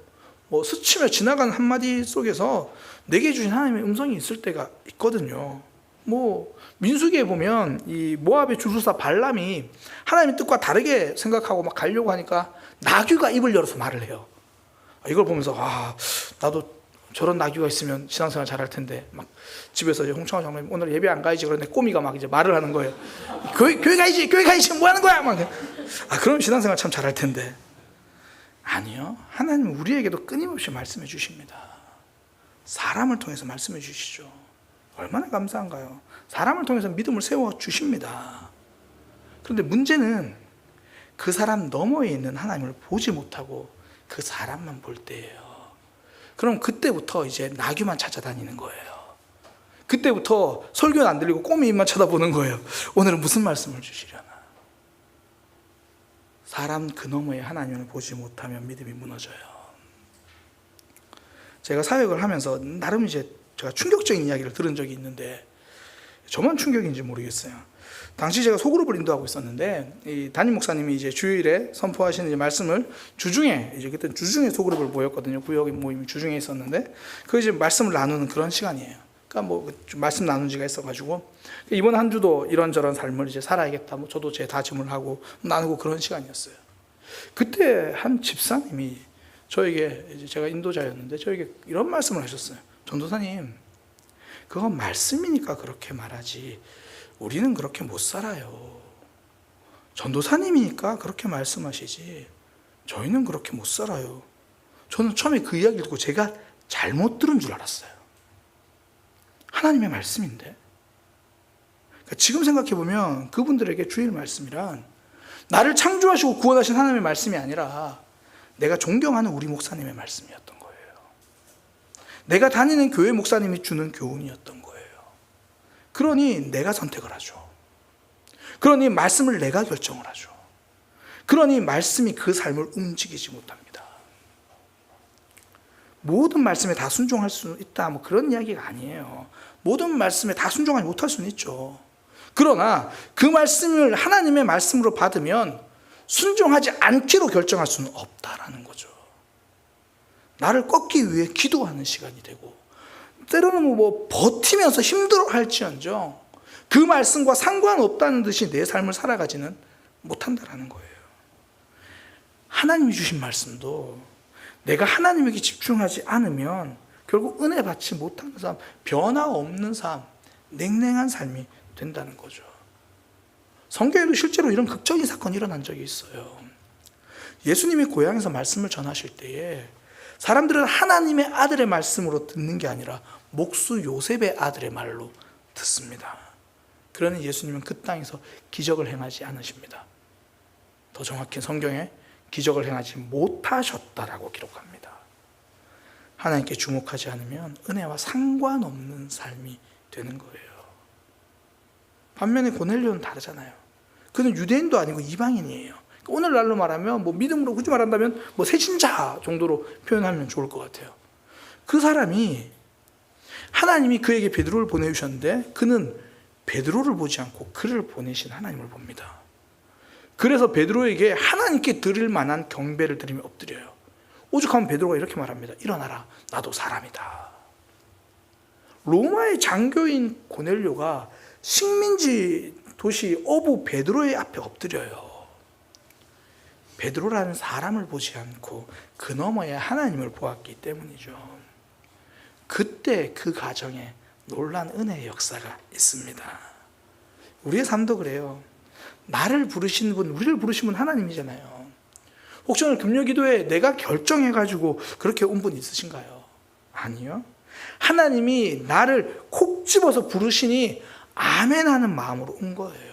뭐 스치며 지나가는 한마디 속에서 내게 주신 하나님의 음성이 있을 때가 있거든요. 뭐 민수기에 보면 이 모압의 주술사 발람이 하나님의 뜻과 다르게 생각하고 막 가려고 하니까 나귀가 입을 열어서 말을 해요. 이걸 보면서 나도 저런 나귀가 있으면 신앙생활 잘할 텐데 막 집에서 이제 홍창호 장로님 오늘 예배 안 가야지 그런데 꼬미가 막 이제 말을 하는 거예요. 교회 가야지 뭐 하는 거야 막. 그럼 신앙생활 참 잘할 텐데. 아니요, 하나님은 우리에게도 끊임없이 말씀해 주십니다. 사람을 통해서 말씀해 주시죠. 얼마나 감사한가요? 사람을 통해서 믿음을 세워 주십니다. 그런데 문제는 그 사람 너머에 있는 하나님을 보지 못하고 그 사람만 볼 때예요. 그럼 그때부터 이제 나귀만 찾아다니는 거예요. 그때부터 설교는 안 들리고 꼬미 입만 쳐다보는 거예요. 오늘은 무슨 말씀을 주시려나. 사람 그 너머에 하나님을 보지 못하면 믿음이 무너져요. 제가 사역을 하면서 나름 이제 제가 충격적인 이야기를 들은 적이 있는데 저만 충격인지 모르겠어요. 당시 제가 소그룹을 인도하고 있었는데 이 담임 목사님이 이제 주일에 선포하시는 이제 말씀을 주중에 이제 그때 주중에 소그룹을 모였거든요. 구역 모임이 주중에 있었는데 그 이제 말씀을 나누는 그런 시간이에요. 그러니까 뭐 말씀 나눈 지가 있어가지고 이번 한 주도 이런저런 삶을 이제 살아야겠다. 뭐 저도 제 다짐을 하고 나누고 그런 시간이었어요. 그때 한 집사님이 저에게 이제 제가 인도자였는데 저에게 이런 말씀을 하셨어요. 전도사님, 그건 말씀이니까 그렇게 말하지. 우리는 그렇게 못 살아요. 전도사님이니까 그렇게 말씀하시지. 저희는 그렇게 못 살아요. 저는 처음에 그 이야기를 듣고 제가 잘못 들은 줄 알았어요. 하나님의 말씀인데. 그러니까 지금 생각해보면 그분들에게 주일 말씀이란 나를 창조하시고 구원하신 하나님의 말씀이 아니라 내가 존경하는 우리 목사님의 말씀이었던 거예요. 내가 다니는 교회 목사님이 주는 교훈이었던 거예요. 그러니 내가 선택을 하죠. 그러니 말씀을 내가 결정을 하죠. 그러니 말씀이 그 삶을 움직이지 못합니다. 모든 말씀에 다 순종할 수 있다 뭐 그런 이야기가 아니에요. 모든 말씀에 다 순종하지 못할 수는 있죠. 그러나 그 말씀을 하나님의 말씀으로 받으면 순종하지 않기로 결정할 수는 없다라는 거죠. 나를 꺾기 위해 기도하는 시간이 되고 때로는 뭐 버티면서 힘들어할지언정 그 말씀과 상관없다는 듯이 내 삶을 살아가지는 못한다라는 거예요. 하나님이 주신 말씀도 내가 하나님에게 집중하지 않으면 결국 은혜 받지 못하는 삶, 변화 없는 삶, 냉랭한 삶이 된다는 거죠. 성경에도 실제로 이런 극적인 사건이 일어난 적이 있어요. 예수님이 고향에서 말씀을 전하실 때에 사람들은 하나님의 아들의 말씀으로 듣는 게 아니라 목수 요셉의 아들의 말로 듣습니다. 그러니 예수님은 그 땅에서 기적을 행하지 않으십니다. 더 정확히 성경에 기적을 행하지 못하셨다라고 기록합니다. 하나님께 주목하지 않으면 은혜와 상관없는 삶이 되는 거예요. 반면에 고넬료는 다르잖아요. 그는 유대인도 아니고 이방인이에요. 오늘날로 말하면 뭐 믿음으로 굳이 말한다면 뭐 새신자 정도로 표현하면 좋을 것 같아요. 그 사람이 하나님이 그에게 베드로를 보내주셨는데 그는 베드로를 보지 않고 그를 보내신 하나님을 봅니다. 그래서 베드로에게 하나님께 드릴 만한 경배를 드리며 엎드려요. 오죽하면 베드로가 이렇게 말합니다. 일어나라, 나도 사람이다. 로마의 장교인 고넬료가 식민지 도시 어부 베드로의 앞에 엎드려요. 베드로라는 사람을 보지 않고 그 너머에 하나님을 보았기 때문이죠. 그때 그 가정에 놀란 은혜의 역사가 있습니다. 우리의 삶도 그래요. 나를 부르신 분, 우리를 부르신 분 하나님이잖아요. 혹시 오늘 금요기도에 내가 결정해가지고 그렇게 온 분 있으신가요? 아니요. 하나님이 나를 콕 집어서 부르시니 아멘 하는 마음으로 온 거예요.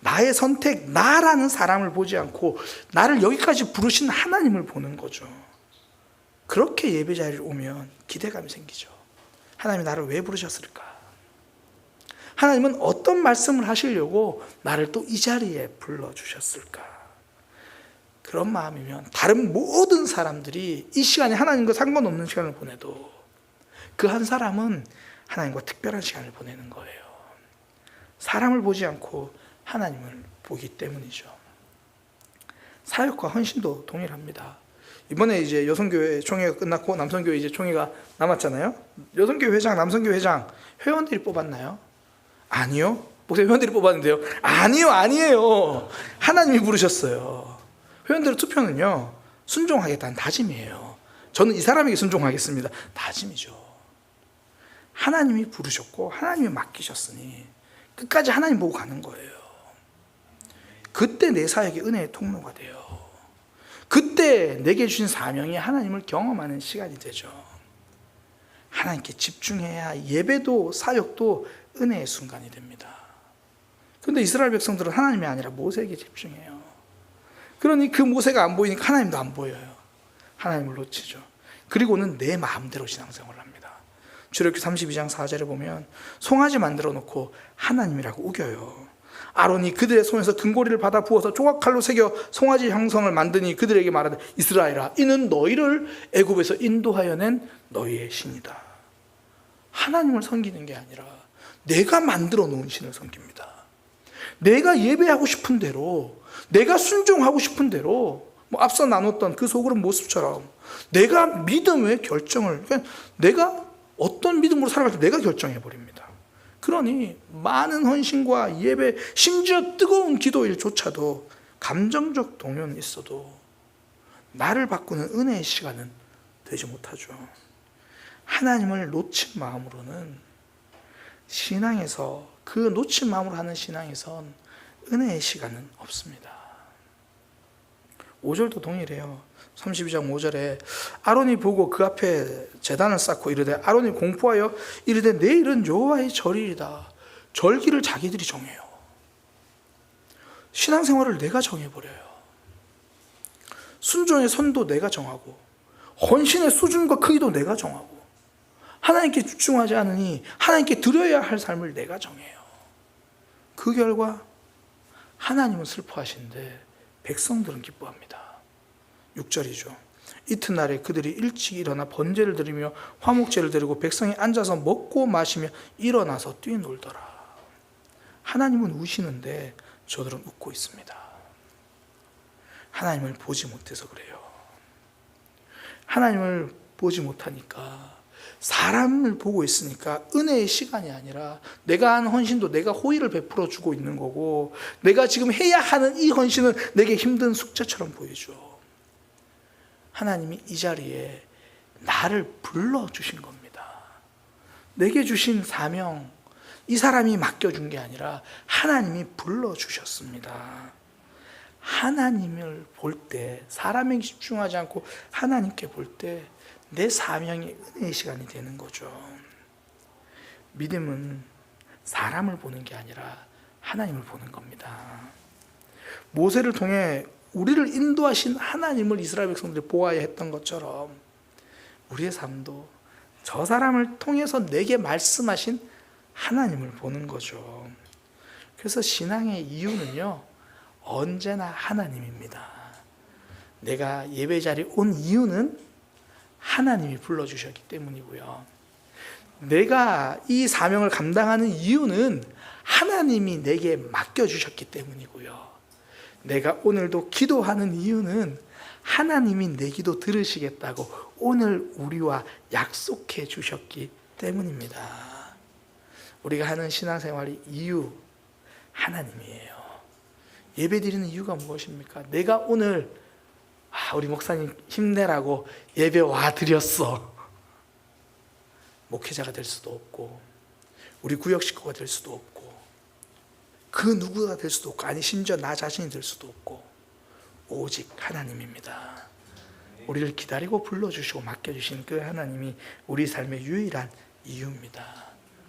나의 선택, 나라는 사람을 보지 않고 나를 여기까지 부르신 하나님을 보는 거죠. 그렇게 예배 자리에 오면 기대감이 생기죠. 하나님이 나를 왜 부르셨을까? 하나님은 어떤 말씀을 하시려고 나를 또 이 자리에 불러주셨을까? 그런 마음이면 다른 모든 사람들이 이 시간에 하나님과 상관없는 시간을 보내도 그 한 사람은 하나님과 특별한 시간을 보내는 거예요. 사람을 보지 않고 하나님을 보기 때문이죠. 사역과 헌신도 동일합니다. 이번에 이제 여성교회 총회가 끝났고 남성교회 이제 총회가 남았잖아요. 여성교회 회장, 남성교회 회장 회원들이 뽑았나요? 아니요. 목사님 회원들이 뽑았는데요. 아니에요. 하나님이 부르셨어요. 회원들의 투표는요, 순종하겠다는 다짐이에요. 저는 이 사람에게 순종하겠습니다. 다짐이죠. 하나님이 부르셨고 하나님이 맡기셨으니 끝까지 하나님 보고 가는 거예요. 그때 내 사역이 은혜의 통로가 돼요. 그때 내게 주신 사명이 하나님을 경험하는 시간이 되죠. 하나님께 집중해야 예배도 사역도 은혜의 순간이 됩니다. 그런데 이스라엘 백성들은 하나님이 아니라 모세에게 집중해요. 그러니 그 모세가 안 보이니까 하나님도 안 보여요. 하나님을 놓치죠. 그리고는 내 마음대로 신앙생활을 합니다. 출애굽기 32장 4절에 보면 송아지 만들어 놓고 하나님이라고 우겨요. 아론이 그들의 손에서 금고리를 받아 부어서 조각칼로 새겨 송아지 형성을 만드니 그들에게 말하되 이스라엘아 이는 너희를 애굽에서 인도하여 낸 너희의 신이다. 하나님을 섬기는 게 아니라 내가 만들어 놓은 신을 섬깁니다. 내가 예배하고 싶은 대로, 내가 순종하고 싶은 대로, 앞서 나눴던 그 소그룹 모습처럼 내가 믿음의 결정을, 내가 어떤 믿음으로 살아갈지 내가 결정해 버립니다. 그러니 많은 헌신과 예배, 심지어 뜨거운 기도일조차도 감정적 동요는 있어도 나를 바꾸는 은혜의 시간은 되지 못하죠. 하나님을 놓친 마음으로는 신앙에서, 그 놓친 마음으로 하는 신앙에선 은혜의 시간은 없습니다. 5절도 동일해요. 32장 5절에 아론이 보고 그 앞에 제단을 쌓고 이르되 아론이 공포하여 이르되 내일은 여호와의 절일이다. 절기를 자기들이 정해요. 신앙생활을 내가 정해버려요. 순종의 선도 내가 정하고 헌신의 수준과 크기도 내가 정하고 하나님께 집중하지 않으니 하나님께 드려야 할 삶을 내가 정해요. 그 결과 하나님은 슬퍼하시는데 백성들은 기뻐합니다. 6절이죠. 이튿날에 그들이 일찍 일어나 번제를 드리며 화목제를 드리고 백성이 앉아서 먹고 마시며 일어나서 뛰놀더라. 하나님은 우시는데 저들은 웃고 있습니다. 하나님을 보지 못해서 그래요. 하나님을 보지 못하니까, 사람을 보고 있으니까 은혜의 시간이 아니라 내가 한 헌신도 내가 호의를 베풀어 주고 있는 거고, 내가 지금 해야 하는 이 헌신은 내게 힘든 숙제처럼 보이죠. 하나님이 이 자리에 나를 불러주신 겁니다. 내게 주신 사명, 이 사람이 맡겨준 게 아니라 하나님이 불러주셨습니다. 하나님을 볼 때, 사람에게 집중하지 않고 하나님께 볼 때 내 사명이 은혜의 시간이 되는 거죠. 믿음은 사람을 보는 게 아니라 하나님을 보는 겁니다. 모세를 통해 우리를 인도하신 하나님을 이스라엘 백성들이 보아야 했던 것처럼 우리의 삶도 저 사람을 통해서 내게 말씀하신 하나님을 보는 거죠. 그래서 신앙의 이유는요, 언제나 하나님입니다. 내가 예배 자리에 온 이유는 하나님이 불러주셨기 때문이고요. 내가 이 사명을 감당하는 이유는 하나님이 내게 맡겨주셨기 때문이고요. 내가 오늘도 기도하는 이유는 하나님이 내 기도 들으시겠다고 오늘 우리와 약속해 주셨기 때문입니다. 우리가 하는 신앙생활의 이유, 하나님이에요. 예배드리는 이유가 무엇입니까? 내가 오늘 우리 목사님 힘내라고 예배 와 드렸어. 목회자가 될 수도 없고, 우리 구역 식구가 될 수도 없고, 그 누구가 될 수도 없고, 아니 심지어 나 자신이 될 수도 없고, 오직 하나님입니다. 우리를 기다리고 불러주시고 맡겨주신 그 하나님이 우리 삶의 유일한 이유입니다.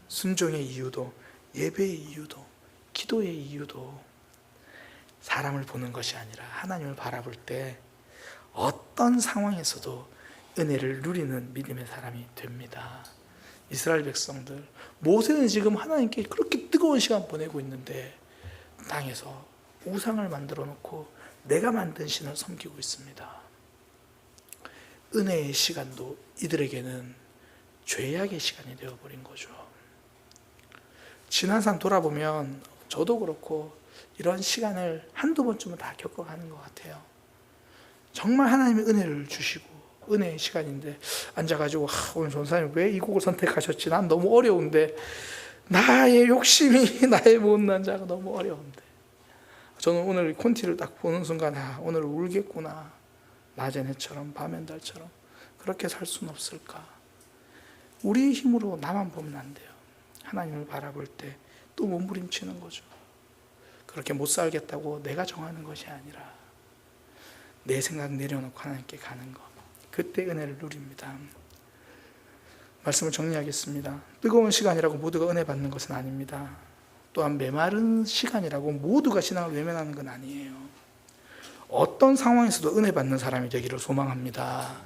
순종의 이유도, 예배의 이유도, 기도의 이유도 사람을 보는 것이 아니라 하나님을 바라볼 때 어떤 상황에서도 은혜를 누리는 믿음의 사람이 됩니다. 이스라엘 백성들, 모세는 지금 하나님께 그렇게 뜨거운 시간 보내고 있는데 땅에서 우상을 만들어 놓고 내가 만든 신을 섬기고 있습니다. 은혜의 시간도 이들에게는 죄악의 시간이 되어버린 거죠. 지난상 돌아보면 저도 그렇고 이런 시간을 한두 번쯤은 다 겪어가는 것 같아요. 정말 하나님의 은혜를 주시고 은혜의 시간인데 앉아가지고 오늘 전사님 왜 이 곡을 선택하셨지? 난 너무 어려운데 나의 욕심이 나의 못난 자가 너무 어려운데 저는 오늘 콘티를 딱 보는 순간 오늘 울겠구나. 낮엔 해처럼 밤엔 달처럼 그렇게 살 수는 없을까? 우리의 힘으로 나만 보면 안 돼요. 하나님을 바라볼 때 또 몸부림치는 거죠. 그렇게 못 살겠다고 내가 정하는 것이 아니라 내 생각 내려놓고 하나님께 가는 것. 그때 은혜를 누립니다. 말씀을 정리하겠습니다. 뜨거운 시간이라고 모두가 은혜 받는 것은 아닙니다. 또한 메마른 시간이라고 모두가 신앙을 외면하는 건 아니에요. 어떤 상황에서도 은혜 받는 사람이 되기를 소망합니다.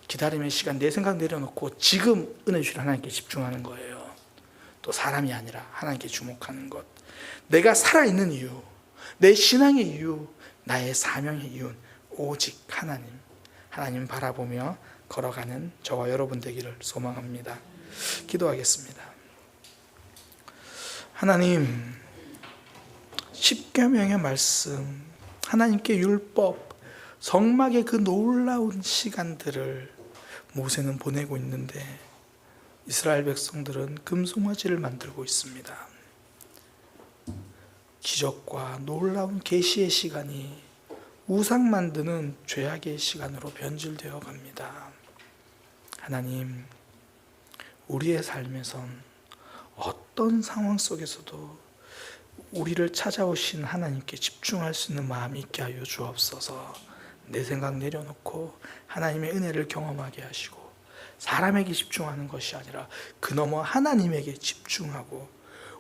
기다림의 시간, 내 생각 내려놓고 지금 은혜 주실 하나님께 집중하는 거예요. 또 사람이 아니라 하나님께 주목하는 것. 내가 살아있는 이유, 내 신앙의 이유, 나의 사명의 이유는 오직 하나님 바라보며 걸어가는 저와 여러분 되기를 소망합니다. 기도하겠습니다. 하나님, 십계명의 말씀, 하나님께 율법, 성막의 그 놀라운 시간들을 모세는 보내고 있는데 이스라엘 백성들은 금송아지를 만들고 있습니다. 기적과 놀라운 계시의 시간이 우상 만드는 죄악의 시간으로 변질되어 갑니다. 하나님, 우리의 삶에선 어떤 상황 속에서도 우리를 찾아오신 하나님께 집중할 수 있는 마음이 있게 하여 주옵소서. 내 생각 내려놓고 하나님의 은혜를 경험하게 하시고 사람에게 집중하는 것이 아니라 그 너머 하나님에게 집중하고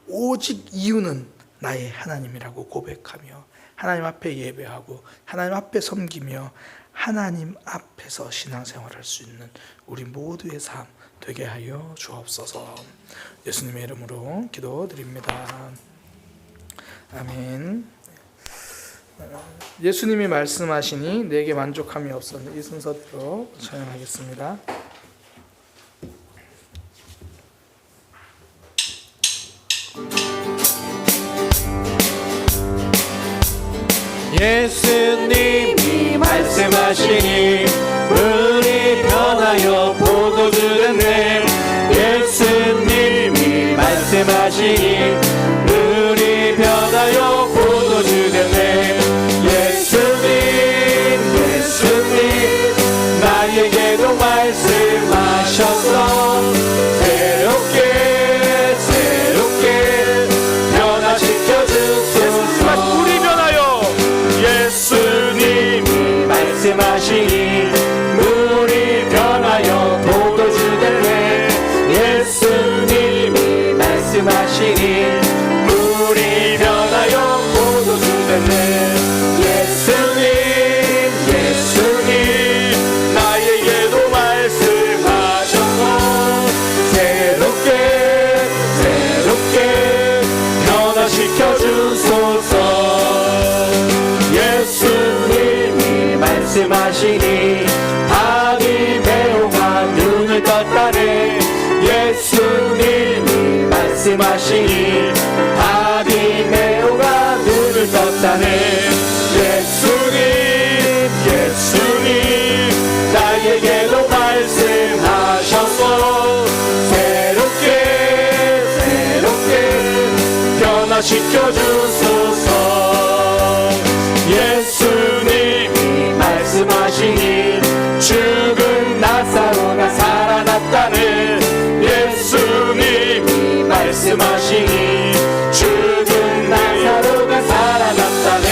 오직 이유는 나의 하나님이라고 고백하며 하나님 앞에 예배하고 하나님 앞에 섬기며 하나님 앞에서 신앙생활을 할 수 있는 우리 모두의 삶 되게 하여 주옵소서. 예수님의 이름으로 기도드립니다. 아멘. 예수님이 말씀하시니 내게 만족함이 없었는데 이 순서대로 찬양하겠습니다. 예수님이 말씀하시니 물이 변하여 포도주 됐네. 예수님이 말씀하시니 물이 변하여 포도주 됐네. 예수님 나에게도 말씀하셨어. 새롭게 변화시켜 주소서. 물이 변하여 예수님이 말씀하시니 물이 변하여 포도주 됐네. 예수님이 말씀하시니 물이 변하여 포도주 됐네. 예수님 나에게도 말씀하셔서 새롭게 변화시켜 주소서. 예수님이 말씀하시니 바디메오가 눈을 떴다네. 예수님이 말씀하시니 바디메오가 눈을 떴다네. 예수님 나에게도 말씀하셔서 새롭게 변화시켜 주소서. 예수님이 말씀하시니 죽은 나사로가 살아났다네. 예수님이 말씀하시니 죽은 나사로가 살아났다네.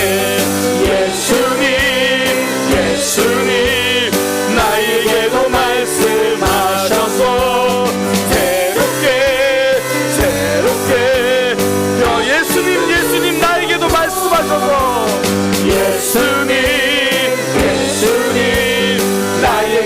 예수님 나에게도 말씀하셔서 새롭게 예수님 나에게도 말씀하셔서 예수님 나에게도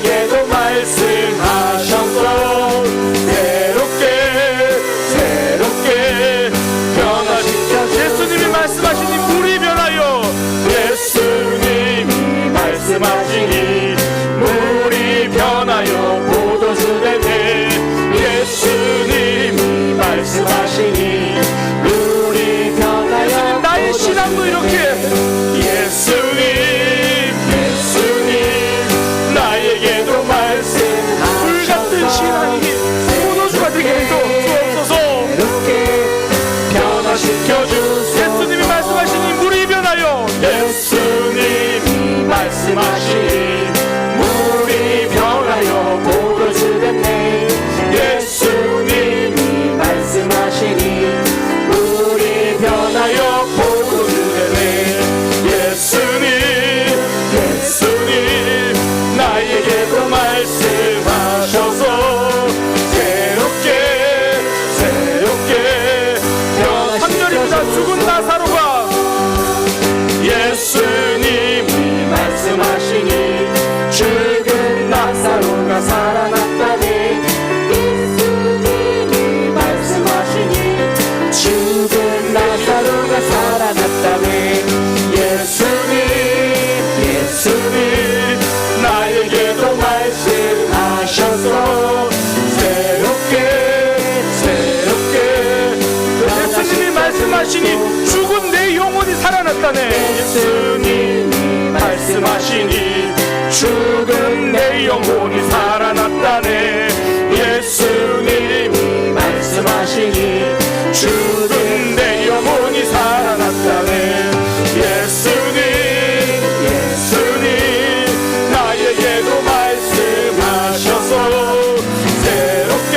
살아났다네. 예수님이 말씀하시니 죽은 내 영혼이 살아났다네. 예수님이 말씀하시니 죽은 내 영혼이 살아났다네. 예수님 나에게도 말씀하셔서 새롭게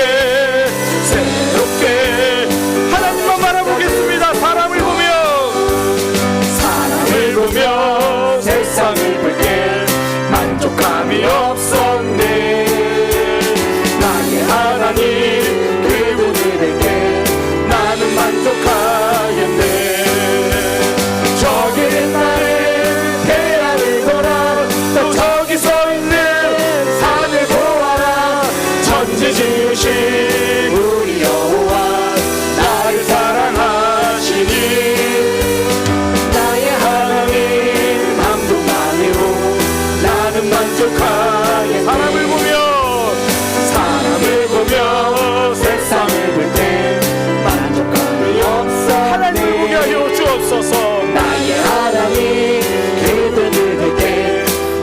하나님만 바라보겠습니다. 사람을 보며 세상을 볼 때 만족감이 없었네. 나의 하나님 그분을 볼 때 나는 만족하였네. 저기 나의 태양을 보라. 또 저기 서 있는 산을 보아라. 천지 지으신 우리 여호와 나를 사랑하시니 나의 하나님 한 분만으로 나는 만족하여. 사람을 보며 세상을 볼 때 만족감이 없어. 하나님을 보게 하여 주옵소서. 나의 하나님 그분을 볼 때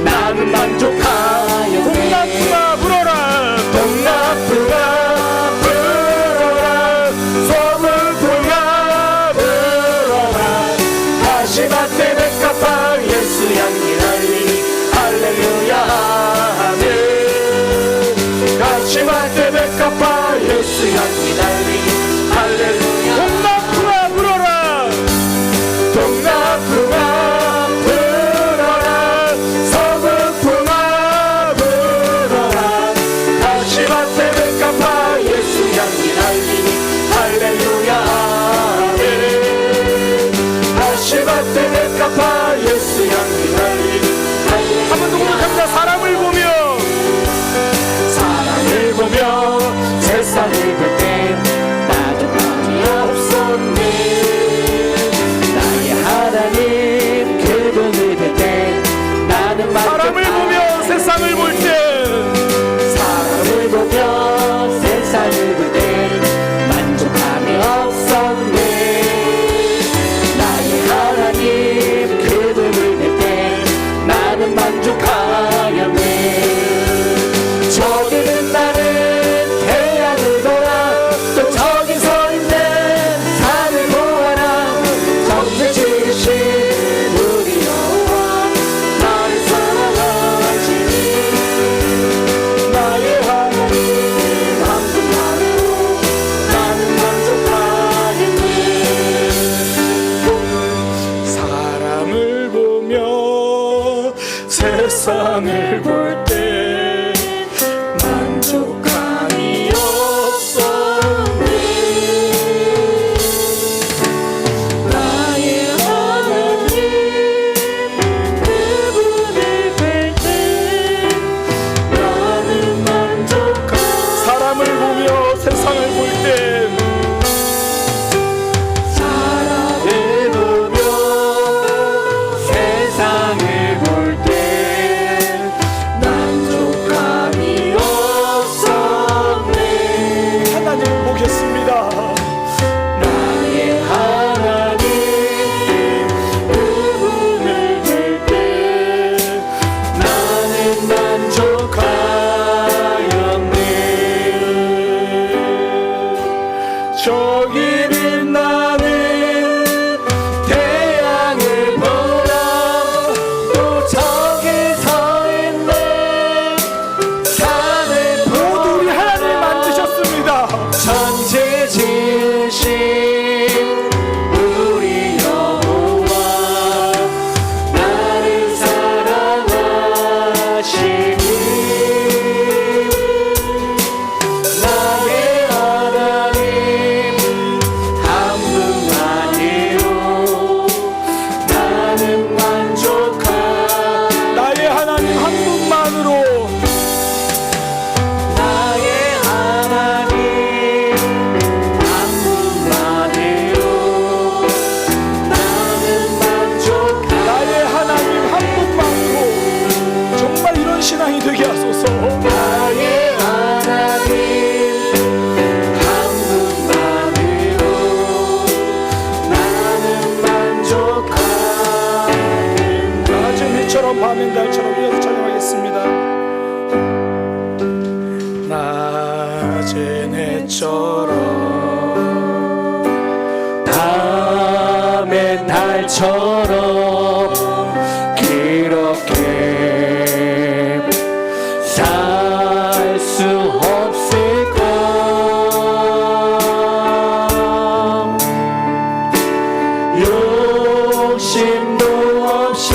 나는 만족하여. 동나무가 불어라. 동나무가 불어라. 소문풍아 불어라. 다시마대 백합화 예수 향기 날리니 할렐루야 아멘. 다시마대 백합화 예수 향기 날리니 할렐루야. 동나무가 불어라. 동나무가 불어라. 서북풍아 불어라. 다시마대 백합화 예수 향기 날리니 할렐루야 아멘. 다시마대 백합화 예수 향기 날리니. 한 번 더 고백합니다. 사람을 보며 세상을 볼 때 만족감이 없었네. 나의 하나님 그분을 볼 때 나는 사람을 보며 세상을 볼 때 세상을 볼 때 만족감이 없었네. 나의 하나님 그분을 볼 때 나는 만족하였네. 저기는 나는 태양을 보라. 또 저기 서 있는 산을 보아라. 천지 지으신 우리 여호와 나를 사랑하시니 나의 하나님 한 분만으로 나는 만족하였네. 사람을 보며 세상을 볼 때 만족감이 없었네. 나의 하나님 그분을 뵐 때 나는 만족하. 사람을 보며 세상을 볼 때 사람을 보며 세상을 볼 때 만족감이 없었네. 하나님을 보겠습니다. 나의 하나님 그분을 볼 때 나는 만족하였네. 저기는 나는 태양을 보라. 또 저기 서 있는 산을 모두 우리 하나님 만드셨습니다. 천지 지으신 어제네처럼 밤의 달처럼 그렇게 살 수 없을까. 욕심도 없이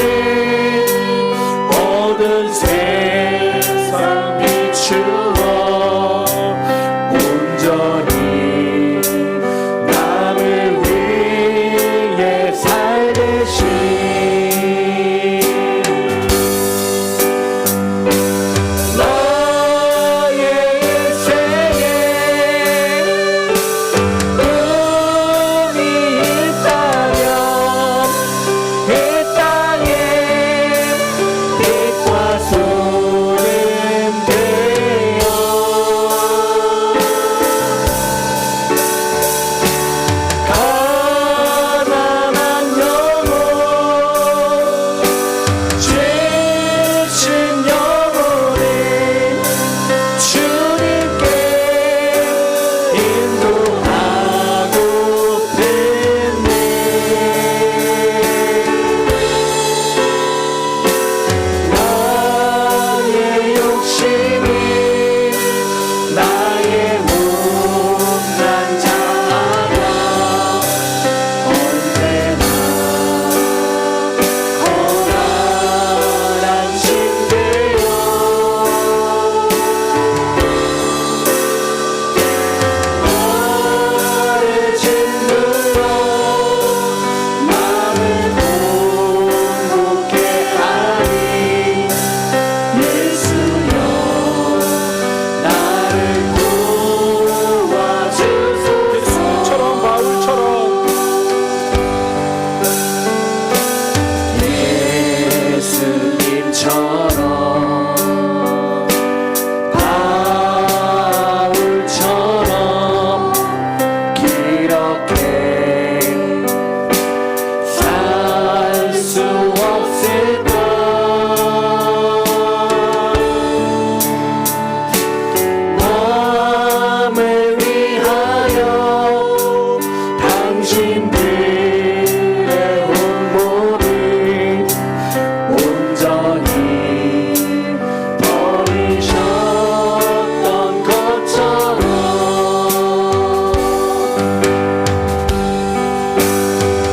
모든 세상 비추어 온전히 남을 위해 살듯이 나의 인생에 꿈이 있다면 이 땅에 빛과 소름 되어 가난한 영혼 지친 영혼을 주님께 인도하고픈 나의 욕심이 나의 못난 자아가 언제나 거란한 침대여 나를 짓눌러 마음을 공복해 하니 예수여 나를 도와주소서. 바울처럼 예수님처럼 바울처럼 그렇게 살 수 없을까. 남을 위하여 당신들의 온몸을 온전히 버리셨던 것처럼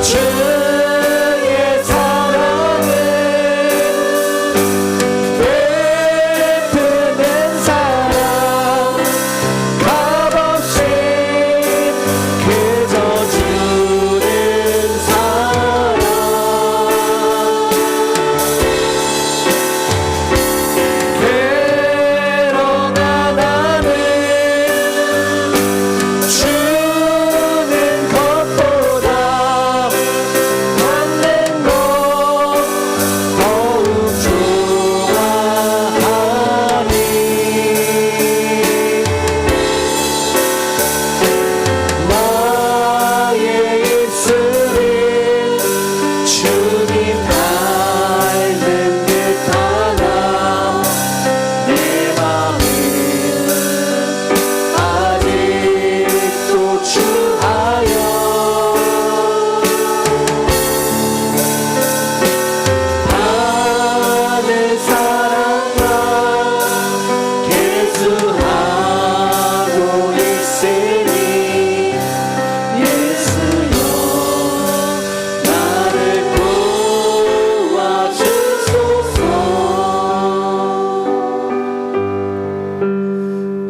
주의 사랑은 베푸는 사랑 값없이 그저 주는 사랑 그러나 나는 주는 것보다 받는 것 더욱 좋아하니 나의 입술은 주님 닮은 듯하나 내 맘은 아직도 추하여 하늘 사랑과 계수하고 있으니 예수여 나를 도와주소서.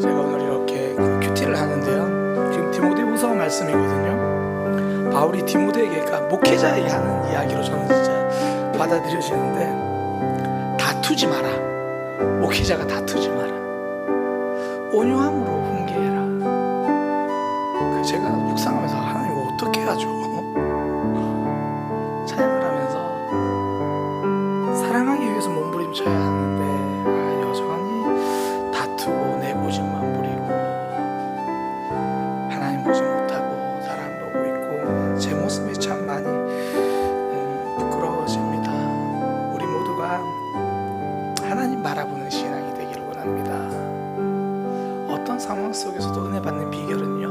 제가 오늘 이렇게 큐티를 하는데요. 지금 디모데후서 말씀이거든요. 바울이 디모데에게, 그러니까 목회자에게 하는 이야기로 저는 진짜 받아들여지는데, 다투지 마라. 목회자가 다투지 마라. 온유함으로 훈계해라. 제가 묵상하면서 하나님 이거 어떻게 하죠? 찬양을 하면서 사랑하기 위해서 몸부림쳐야 하는데 여전히 다투고 내고집만 부리고 하나님 보지 못하고 사람 보고 있고 제 모습이 참 많이 부끄러워집니다. 우리 모두가 하나님 바라보는 신앙이 되기를 원합니다. 어떤 상황 속에서도 은혜 받는 비결은요,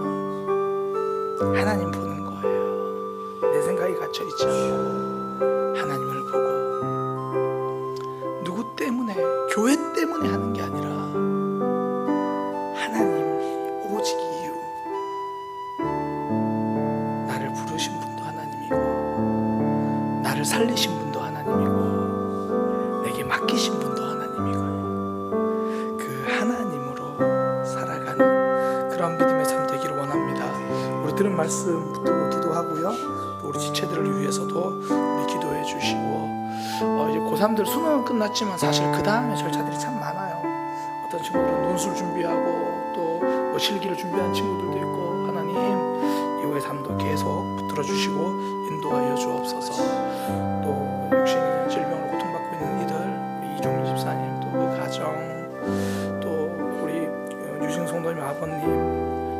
하나님 보는 거예요. 내 생각이 갇혀있지 않고 하나님을 보고, 누구 때문에, 교회 때문에 하는 게 아니라 하나님 오직 이유, 나를 부르신 분도 하나님이고 나를 살리신 분도 하나님이고 내게 맡기신 분도 하나님이고, 그 하나님으로 살아가는 그런 믿음의 삶 되기를 원합니다. 우리 들은 말씀 붙들고 기도하고요, 또 우리 지체들을 위해서도 우리 기도해 주시고, 이제 고3들 수능은 끝났지만 사실 그 다음에 절차들이 참 많아요. 어떤 친구들은 논술 준비하고 또 뭐 실기를 준비하는 친구들도 있고, 하나님 이후의 삶도 계속 붙들어 주시고 인도하여 주옵소서. 또 육신의 질병으로 고통받고 있는 이들, 우리 이종민 집사님, 또 그 가정, 또 우리 유진 성도님 아버님,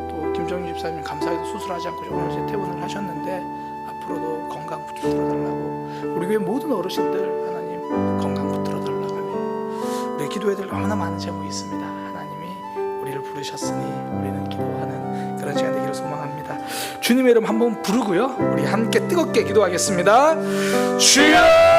또 김정희 집사님 감사해도 수술하지 않고 오늘 이제 퇴원을 하셨는데 앞으로도 건강 붙들어 달라고, 우리 교회 모든 어르신들 하나님 건강 붙들어 달라고 하며, 우리 기도해야 될 너무나 많은 제목이 있습니다. 하나님이 우리를 부르셨으니 우리는 기도하는 그런 시간 되기를 소망합니다. 주님의 이름 한번 부르고요, 우리 함께 뜨겁게 기도하겠습니다. 주여!